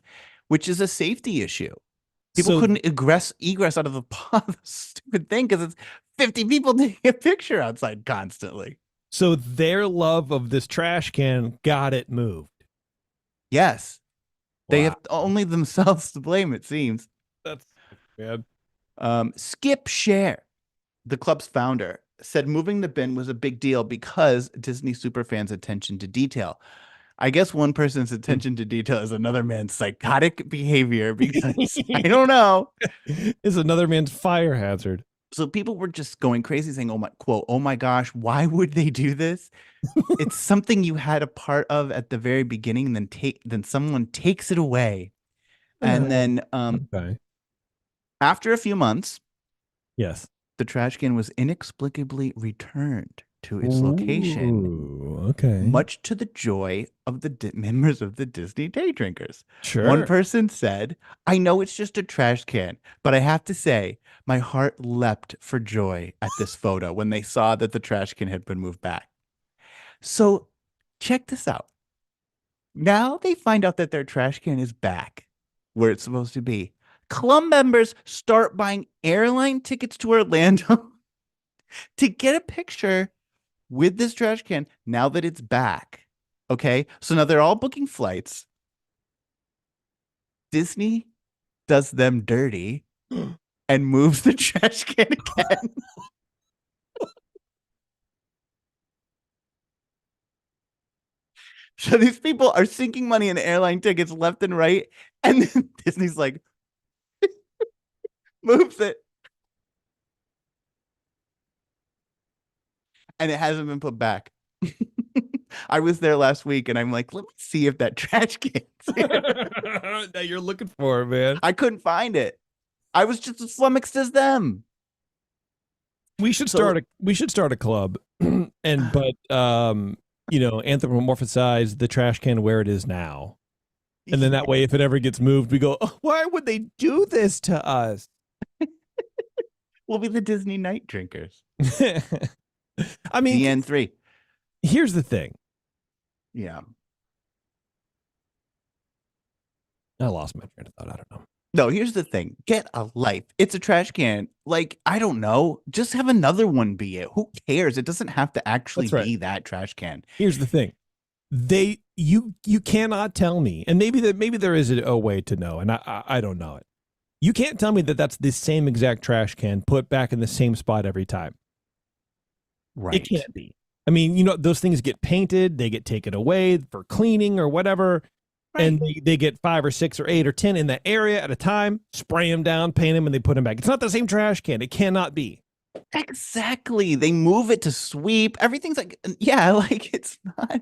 which is a safety issue. People couldn't egress out of the pub. Stupid thing because it's 50 people taking a picture outside constantly. So their love of this trash can got it moved. Yes. They Wow. have only themselves to blame, it seems. That's bad. Skip Share, the club's founder, said moving the bin was a big deal because Disney superfans' attention to detail. I guess one person's attention to detail is another man's psychotic behavior because I don't know. It's another man's fire hazard. So people were just going crazy saying, oh my gosh, why would they do this? It's something you had a part of at the very beginning, and then someone takes it away. And then Okay. after a few months, Yes. the trash can was inexplicably returned to its location. Ooh, okay. Much to the joy of the members of the Disney Day Drinkers. Sure. One person said, I know it's just a trash can, but I have to say, my heart leapt for joy at this photo when they saw that the trash can had been moved back. So check this out. Now they find out that their trash can is back where it's supposed to be. Club members start buying airline tickets to Orlando to get a picture with this trash can now that it's back. Okay. So now they're all booking flights. Disney does them dirty and moves the trash can again. So these people are sinking money in airline tickets left and right. And then Disney's like, moves it. And it hasn't been put back. I was there last week and I'm like, let me see if that trash can's here. That you're looking for, man. I couldn't find it. I was just as flummoxed as them. We should start a club but anthropomorphize the trash can where it is now. And then that way, if it ever gets moved, we go, oh, why would they do this to us? We'll be the Disney night drinkers. I mean, DN3. Here's the thing. Yeah. I lost my train of thought. I don't know. No, here's the thing. Get a life. It's a trash can. Like, I don't know. Just have another one be it. Who cares? It doesn't have to actually be that trash can. Here's the thing. You cannot tell me, and maybe there is a way to know, and I don't know it. You can't tell me that that's the same exact trash can put back in the same spot every time. Right. It can't be. I mean, you know, those things get painted, they get taken away for cleaning or whatever. Right. And they get 5 or 6 or 8 or 10 in that area at a time, spray them down, paint them, and they put them back. It's not the same trash can. It cannot be. Exactly. They move it to sweep. Everything's like, yeah, like it's not.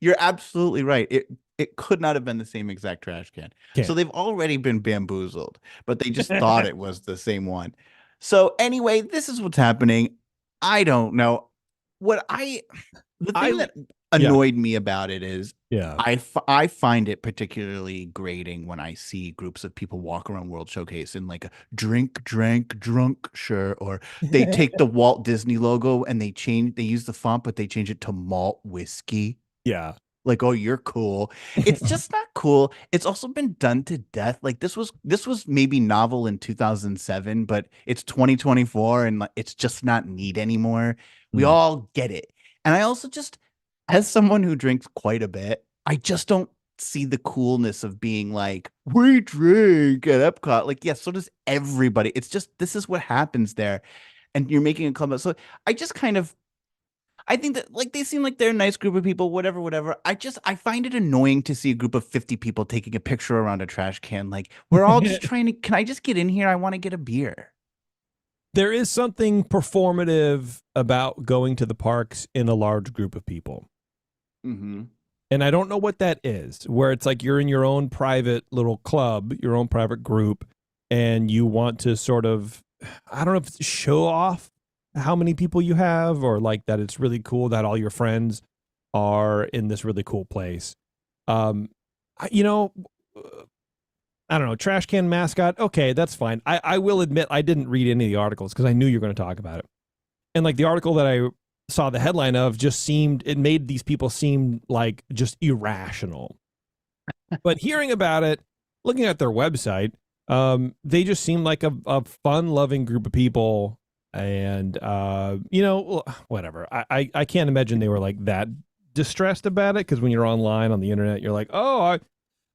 You're absolutely right. It could not have been the same exact trash can. Can't. So they've already been bamboozled, but they just thought it was the same one. So anyway, this is what's happening. I don't know. The thing that annoyed me about it is Yeah. I find it particularly grating when I see groups of people walk around World Showcase in like a drink, drank, drunk shirt, or they take the Walt Disney logo and they use the font, but they change it to malt whiskey. Yeah. Like, oh, you're cool. It's just not cool. It's also been done to death. Like this was maybe novel in 2007, but it's 2024 and like, it's just not neat anymore. We all get it. And I also just, as someone who drinks quite a bit, I just don't see the coolness of being like, we drink at Epcot. Like, yes, so does everybody. It's just, this is what happens there. And you're making a club. So I just I think that like they seem like they're a nice group of people, whatever. I find it annoying to see a group of 50 people taking a picture around a trash can. Like we're all just trying to, can I just get in here? I want to get a beer. There is something performative about going to the parks in a large group of people. Mm-hmm. And I don't know what that is, where it's like you're in your own private little club, your own private group, and you want to sort of, I don't know if it's show off how many people you have, or like that it's really cool that all your friends are in this really cool place. You know, I don't know, trash can mascot. Okay, that's fine. I will admit I didn't read any of the articles because I knew you were going to talk about it. And like the article that I saw the headline of just it made these people seem like just irrational. But hearing about it, looking at their website, they just seem like a fun-loving group of people. And, you know, whatever. I can't imagine they were like that distressed about it, because when you're online on the internet, you're like, oh,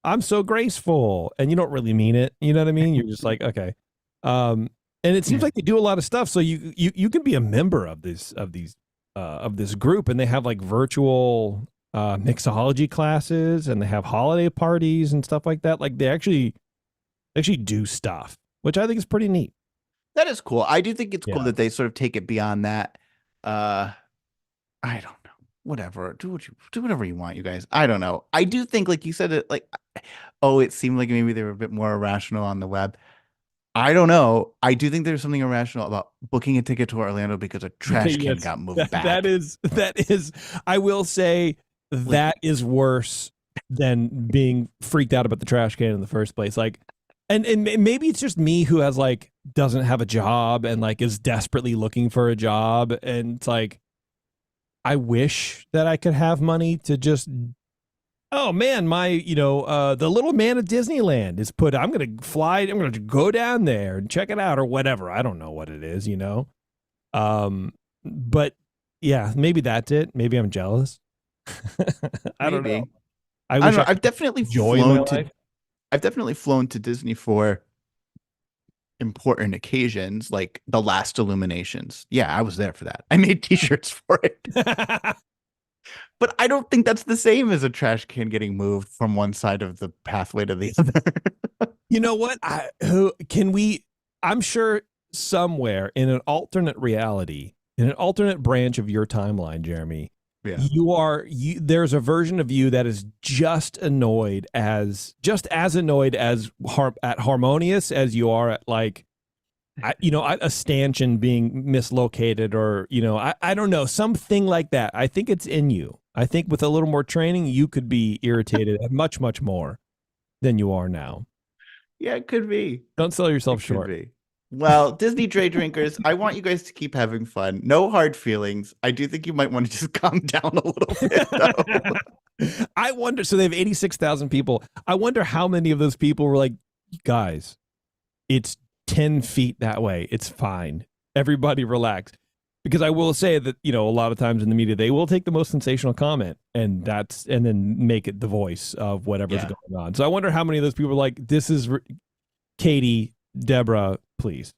I'm so graceful, and you don't really mean it. You know what I mean? You're just like, okay. And it seems like they do a lot of stuff. So you can be a member of this group, and they have like virtual mixology classes, and they have holiday parties and stuff like that. Like they actually do stuff, which I think is pretty neat. That is cool. I do think it's cool Yeah. that they sort of take it beyond that. I don't know. Whatever. Do whatever you want, you guys. I don't know. I do think, like you said, it like, oh, it seemed like maybe they were a bit more irrational on the web. I don't know. I do think there's something irrational about booking a ticket to Orlando because a trash can got moved back. That is. I will say that is worse than being freaked out about the trash can in the first place. Like, and maybe it's just me who has like doesn't have a job and like is desperately looking for a job, and it's like, I wish that I could have money to just, oh man, the little man of Disneyland is I'm going to go down there and check it out or whatever. I don't know what it is, you know? But yeah, maybe that's it. Maybe I'm jealous. I don't know. I wish I've definitely I've definitely flown to Disney for important occasions, like the last Illuminations. Yeah, I was there for that. I made t-shirts for it. But I don't think that's the same as a trash can getting moved from one side of the pathway to the other. You know what? I'm sure somewhere in an alternate reality, in an alternate branch of your timeline, Jeremy, yeah, there's a version of you that is just as annoyed at Harmonious as you are at like, a stanchion being mislocated, or, I don't know, something like that. I think it's in you. I think with a little more training, you could be irritated much, much more than you are now. Yeah, it could be. Don't sell yourself short. Well, Disney Dre drinkers, I want you guys to keep having fun. No hard feelings. I do think you might want to just calm down a little bit, though. I wonder, so they have 86,000 people. I wonder how many of those people were like, guys, it's 10 feet that way. It's fine. Everybody relax. Because I will say that, a lot of times in the media, they will take the most sensational comment and then make it the voice of whatever's going on. So I wonder how many of those people are like, this is Katie, Deborah, please.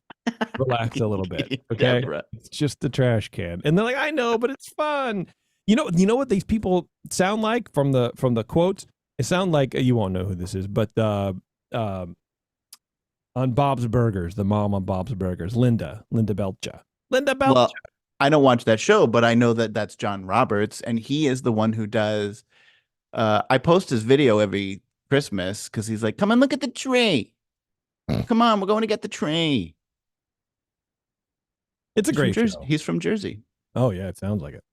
Relax a little bit, okay? Deborah. It's just the trash can. And they're like, I know, but it's fun. You know what these people sound like from the quotes? It sound like you won't know who this is, but on Bob's Burgers, the mom on Bob's Burgers, Linda Belcha. Linda Belcha. Well, I don't watch that show, but I know that that's John Roberts, and he is the one who does. I post his video every Christmas because he's like, "Come and look at the tree. Come on, we're going to get the tree." It's a He's from great Jersey. show. He's from Jersey. Oh yeah, it sounds like it.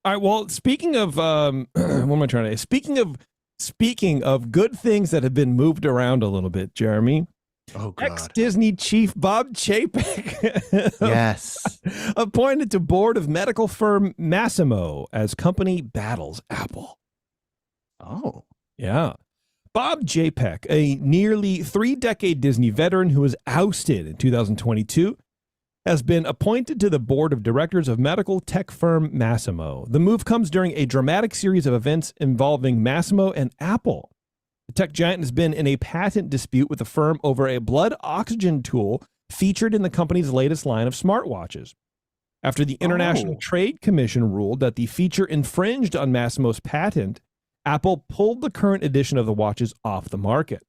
All right. Well, speaking of what am I trying to say? Speaking of good things that have been moved around a little bit, Jeremy. Oh God. Ex-Disney chief Bob Chapek Yes. appointed to board of medical firm Masimo as company battles Apple. Oh. Yeah. Bob Chapek, a nearly 3-decade Disney veteran who was ousted in 2022, has been appointed to the board of directors of medical tech firm Masimo. The move comes during a dramatic series of events involving Masimo and Apple. The tech giant has been in a patent dispute with the firm over a blood oxygen tool featured in the company's latest line of smartwatches. After the International Trade Commission ruled that the feature infringed on Masimo's patent, Apple pulled the current edition of the watches off the market.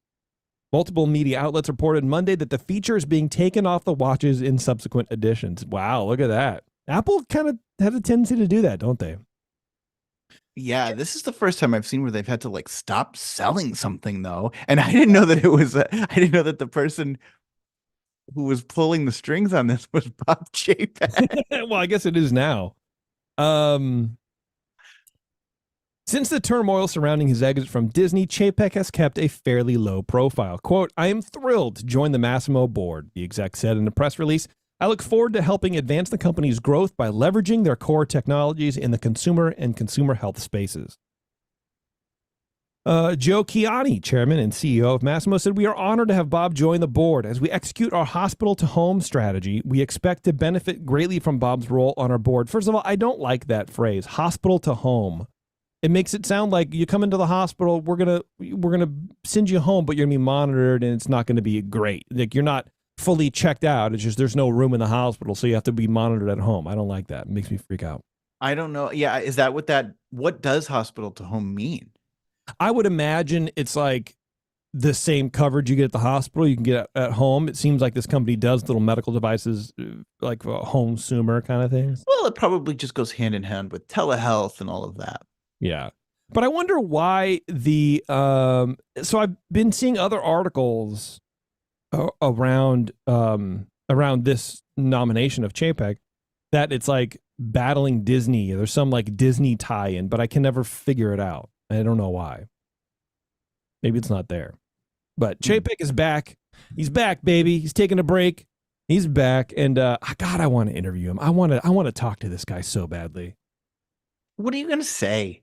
Multiple media outlets reported Monday that the feature is being taken off the watches in subsequent editions. Wow, look at that. Apple kind of has a tendency to do that, don't they? Yeah, this is the first time I've seen where they've had to like stop selling something though. And I didn't know that it was I didn't know that the person who was pulling the strings on this was Bob Chapek. Well, I guess it is now. Since the turmoil surrounding his exit from Disney, Chapek has kept a fairly low profile. Quote, "I am thrilled to join the Masimo board," the exec said in a press release. "I look forward to helping advance the company's growth by leveraging their core technologies in the consumer and consumer health spaces." Joe Chiani, chairman and CEO of Masimo, said, "We are honored to have Bob join the board. As we execute our hospital-to-home strategy, we expect to benefit greatly from Bob's role on our board." First of all, I don't like that phrase, hospital-to-home. It makes it sound like you come into the hospital, we're gonna send you home, but you're gonna be monitored, and it's not gonna be great. Like you're not fully checked out. It's just there's no room in the hospital, so you have to be monitored at home. I don't like that. It makes me freak out. I don't know. Yeah, is that what does hospital to home mean? I would imagine it's like the same coverage you get at the hospital, you can get at home. It seems like this company does little medical devices, like home consumer kind of things. Well, it probably just goes hand in hand with telehealth and all of that. Yeah. But I wonder why so I've been seeing other articles around this nomination of Chapek that it's like battling Disney. There's some like Disney tie-in, but I can never figure it out. I don't know why. Maybe it's not there. But Chapek is back. He's back, baby. He's taking a break. He's back, and God, I want to interview him. I want to talk to this guy so badly. What are you gonna say?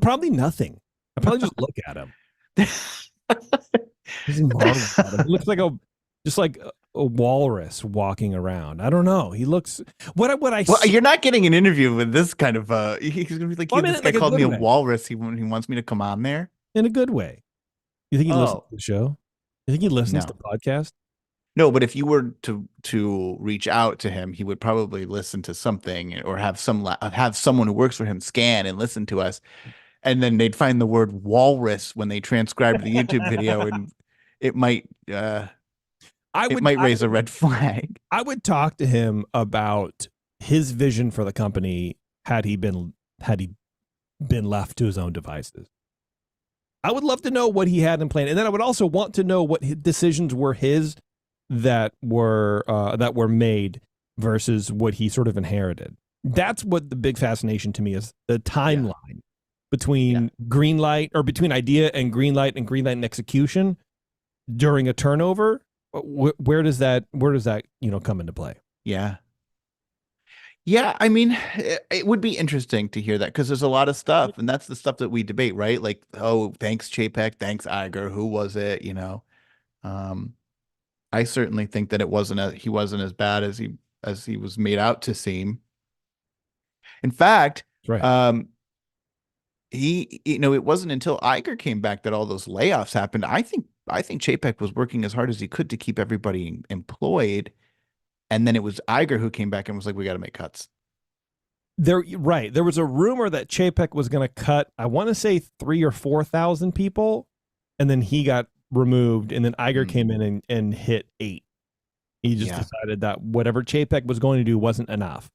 Probably nothing. I probably just look at him. He looks like a walrus walking around. I don't know. He looks Well, you're not getting an interview with this kind of he's gonna be like, Well, this guy called me a walrus. He wants me to come on there in a good way. You think he listens to the show? You think he listens to the podcast? No, but if you were to reach out to him, he would probably listen to something or have someone who works for him scan and listen to us, and then they'd find the word walrus when they transcribed the YouTube video, and it might raise a red flag. I would talk to him about his vision for the company had he been left to his own devices. I would love to know what he had in plan, and then I would also want to know what decisions were his that were made versus what he sort of inherited. That's what the big fascination to me is, the timeline between green light, or between idea and green light and execution during a turnover. Where does that come into play? Yeah. I mean, it would be interesting to hear that, because there's a lot of stuff, and that's the stuff that we debate, right? Like, oh, thanks Chapek, thanks Iger, who was it? I certainly think that he wasn't as bad as he was made out to seem. In fact, right. It wasn't until Iger came back that all those layoffs happened. I think I think Chapek was working as hard as he could to keep everybody employed. And then it was Iger who came back and was like, we got to make cuts. Right. There was a rumor that Chapek was going to cut, I want to say 3,000 or 4,000 people, and then he got removed, and then Iger came in and hit 8. He just decided that whatever Chapek was going to do wasn't enough.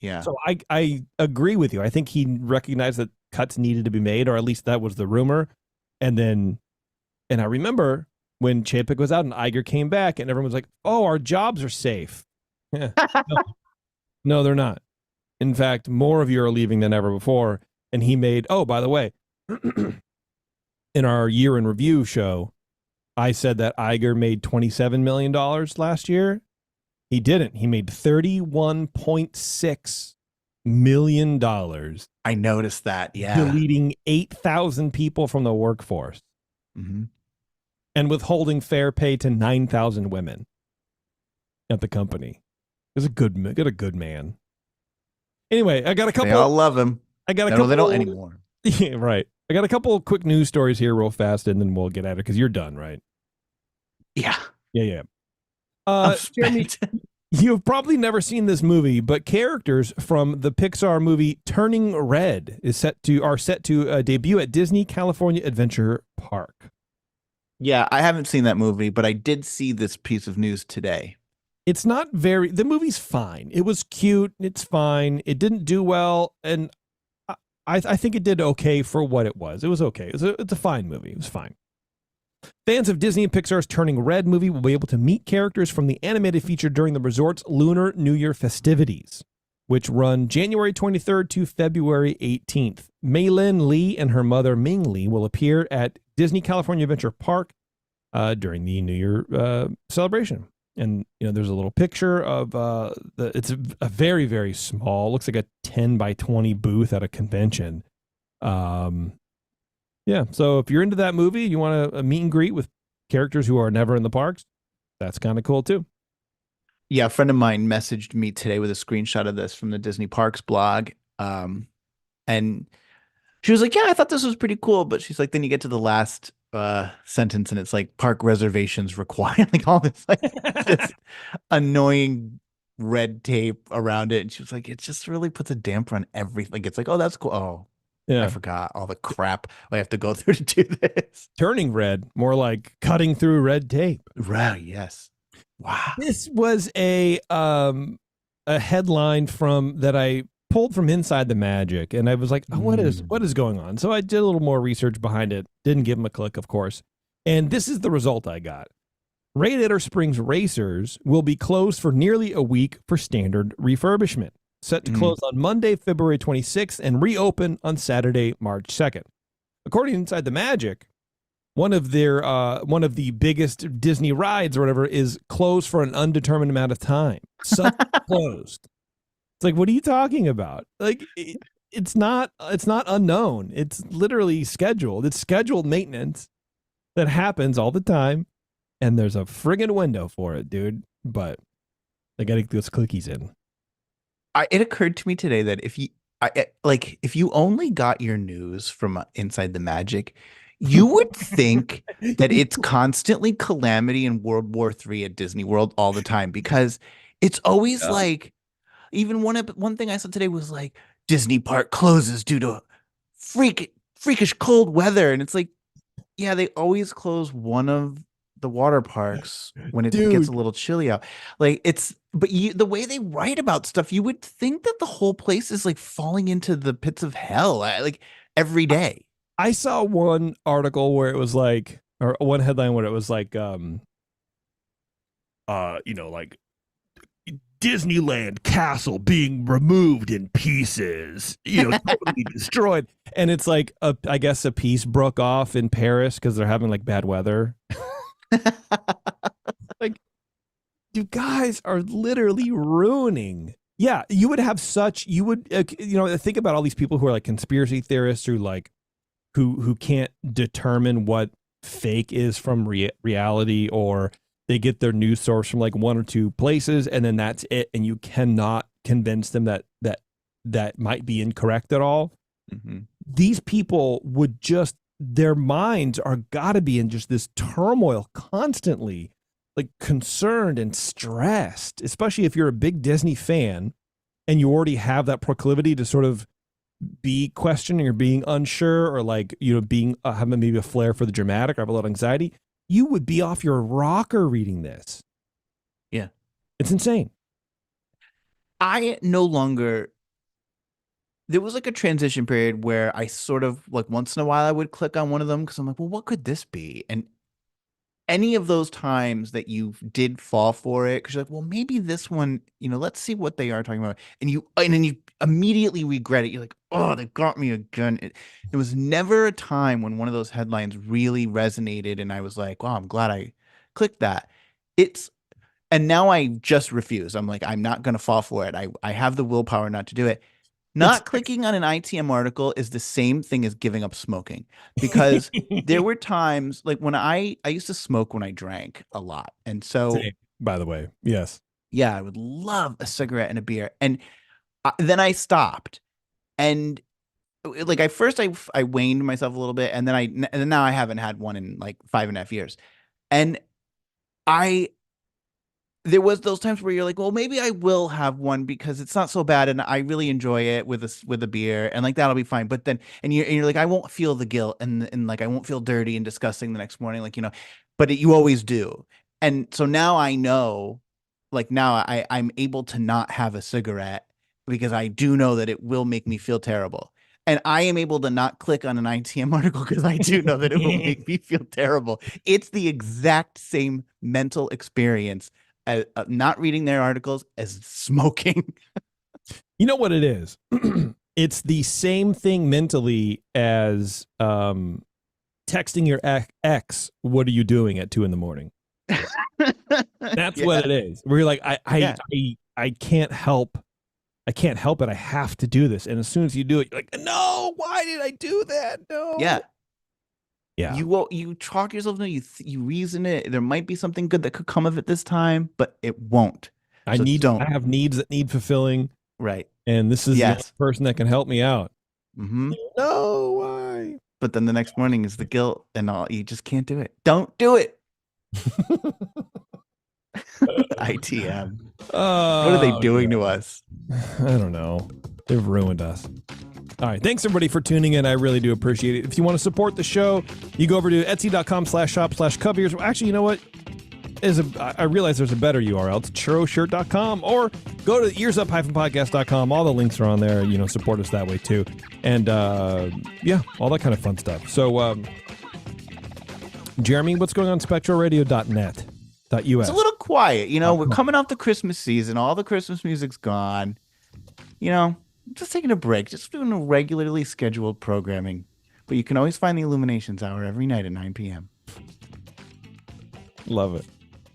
Yeah. So I agree with you. I think he recognized that cuts needed to be made, or at least that was the rumor. And I remember when Chapek was out and Iger came back, and everyone was like, "Oh, our jobs are safe." Yeah. No, they're not. In fact, more of you are leaving than ever before. And he made, oh, by the way, in our year in review show, I said that Iger made $27 million last year. He didn't. He made $31.6 million. I noticed that. Yeah. Deleting 8,000 people from the workforce. Mm-hmm. And withholding fair pay to 9,000 women at the company. He's a good man. Anyway, I got a couple. They all love him. I got a couple. They don't anymore. Yeah, right. I got a couple quick news stories here real fast, and then we'll get at it because you're done, right? Yeah. Yeah. I'm Jeremy, spent. you've probably never seen this movie, but characters from the Pixar movie Turning Red are set to debut at Disney California Adventure Park. Yeah, I haven't seen that movie, but I did see this piece of news today. It's not the movie's fine. It was cute. It's fine. It didn't do well. And I think it did okay for what it was. It was okay. It's a fine movie. It was fine. Fans of Disney and Pixar's Turning Red movie will be able to meet characters from the animated feature during the resort's Lunar New Year festivities, which run January 23rd to February 18th. Mei Lin Lee and her mother Ming Lee will appear at Disney California Adventure Park during the New Year celebration. And, there's a little picture of it's a very, very small, looks like a 10 by 20 booth at a convention. Yeah. So if you're into that movie, you want a meet and greet with characters who are never in the parks, that's kind of cool too. Yeah. A friend of mine messaged me today with a screenshot of this from the Disney Parks blog. And she was like, yeah, I thought this was pretty cool. But she's like, then you get to the last sentence and it's like park reservations required, like all this like just annoying red tape around it. And she was like, it just really puts a damper on everything. It's like, oh, that's cool. Oh, yeah, I forgot all the crap I have to go through to do this. Turning red, more like cutting through red tape. Right. Yes. Wow. This was a headline that I pulled from Inside the Magic, and I was like, oh, what is going on? So I did a little more research behind it. Didn't give him a click, of course. And this is the result I got. Radiator Springs Racers will be closed for nearly a week for standard refurbishment, set to close on Monday, February 26th, and reopen on Saturday, March 2nd. According to Inside the Magic, one of the biggest Disney rides or whatever is closed for an undetermined amount of time. Closed. It's like, what are you talking about? Like, it's not unknown. It's literally scheduled. It's scheduled maintenance that happens all the time, and there's a friggin' window for it, dude. But they got to get those cookies in. It occurred to me today that if you only got your news from Inside the Magic, you would think that it's constantly calamity in World War III at Disney World all the time, because it's always like. Even one thing I saw today was like Disney Park closes due to freakish cold weather, and it's like, yeah, they always close one of the water parks when it gets a little chilly out. Like the way they write about stuff, you would think that the whole place is like falling into the pits of hell, like every day. I saw one article where it was like, or one headline where it was like, like Disneyland castle being removed in pieces, totally destroyed. And it's like, I guess a piece broke off in Paris because they're having like bad weather. Like, you guys are literally ruining. Yeah, you would think about all these people who are like conspiracy theorists who can't determine what fake is from reality, or they get their news source from like one or two places, and then that's it. And you cannot convince them that might be incorrect at all. Mm-hmm. These people would just their minds are got to be in just this turmoil constantly, like concerned and stressed, especially if you're a big Disney fan and you already have that proclivity to sort of be questioning or being unsure, or like, you know, being having maybe a flair for the dramatic or have a lot of anxiety. You would be off your rocker reading this. Yeah. It's insane. I no longer, there was like a transition period where I sort of like once in a while I would click on one of them because I'm like, well, what could this be? And any of those times that you did fall for it, because you're like, well, maybe this one, you know, let's see what they are talking about. And then you immediately regret it. You're like, oh, they got me again. There was never a time when one of those headlines really resonated and I was like, wow, I'm glad I clicked that. And now I just refuse. I'm like, I'm not going to fall for it. I have the willpower not to do it. Not clicking on an ITM article is the same thing as giving up smoking, because there were times like when I used to smoke when I drank a lot. And so, Same, by the way, yes. yeah, I would love a cigarette and a beer. And then I stopped. And like at first I waned myself a little bit, and then now I haven't had one in like 5.5 years. And there was those times where you're like, well, maybe I will have one because it's not so bad and I really enjoy it with a beer, and like that'll be fine. But then and you're like, I won't feel the guilt and like I won't feel dirty and disgusting the next morning, like, you know, but you always do. And so now I know, like now I'm able to not have a cigarette because I do know that it will make me feel terrible. And I am able to not click on an ITM article because I do know that it will make me feel terrible. It's the exact same mental experience as not reading their articles as smoking. You know what it is? It's the same thing mentally as texting your ex, what are you doing at 2 a.m? That's what it is. Where you're like, I can't help. I can't help it. I have to do this. And as soon as you do it, you're like, no, why did I do that? No. Yeah. Yeah. You talk yourself, no, you reason it. There might be something good that could come of it this time, but it won't. I have needs that need fulfilling. Right. And this is the only person that can help me out. Mm-hmm. No, why? But then the next morning is the guilt and all. You just can't do it. Don't do it. ITM. What are they doing to us? I don't know. They've ruined us. All right. Thanks, everybody, for tuning in. I really do appreciate it. If you want to support the show, you go over to etsy.com/shop/coveyears. Actually, you know what? I realize there's a better URL. It's churroshirt.com, or go to EarzUp-podcast.com. All the links are on there. You know, support us that way, too. And, yeah, all that kind of fun stuff. So, Jeremy, what's going on SpectralRadio.net? .us. It's a little quiet. You know, we're coming off the Christmas season. All the Christmas music's gone. You know, just taking a break, just doing a regularly scheduled programming. But you can always find the Illuminations Hour every night at 9 p.m. Love it.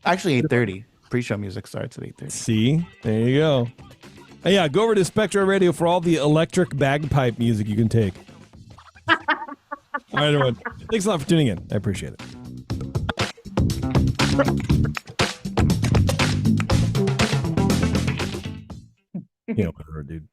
Actually, 8:30. Pre-show music starts at 8:30. See? There you go. Yeah, go over to Spectral Radio for all the electric bagpipe music you can take. All right, everyone. Thanks a lot for tuning in. I appreciate it. Yeah, whatever, dude.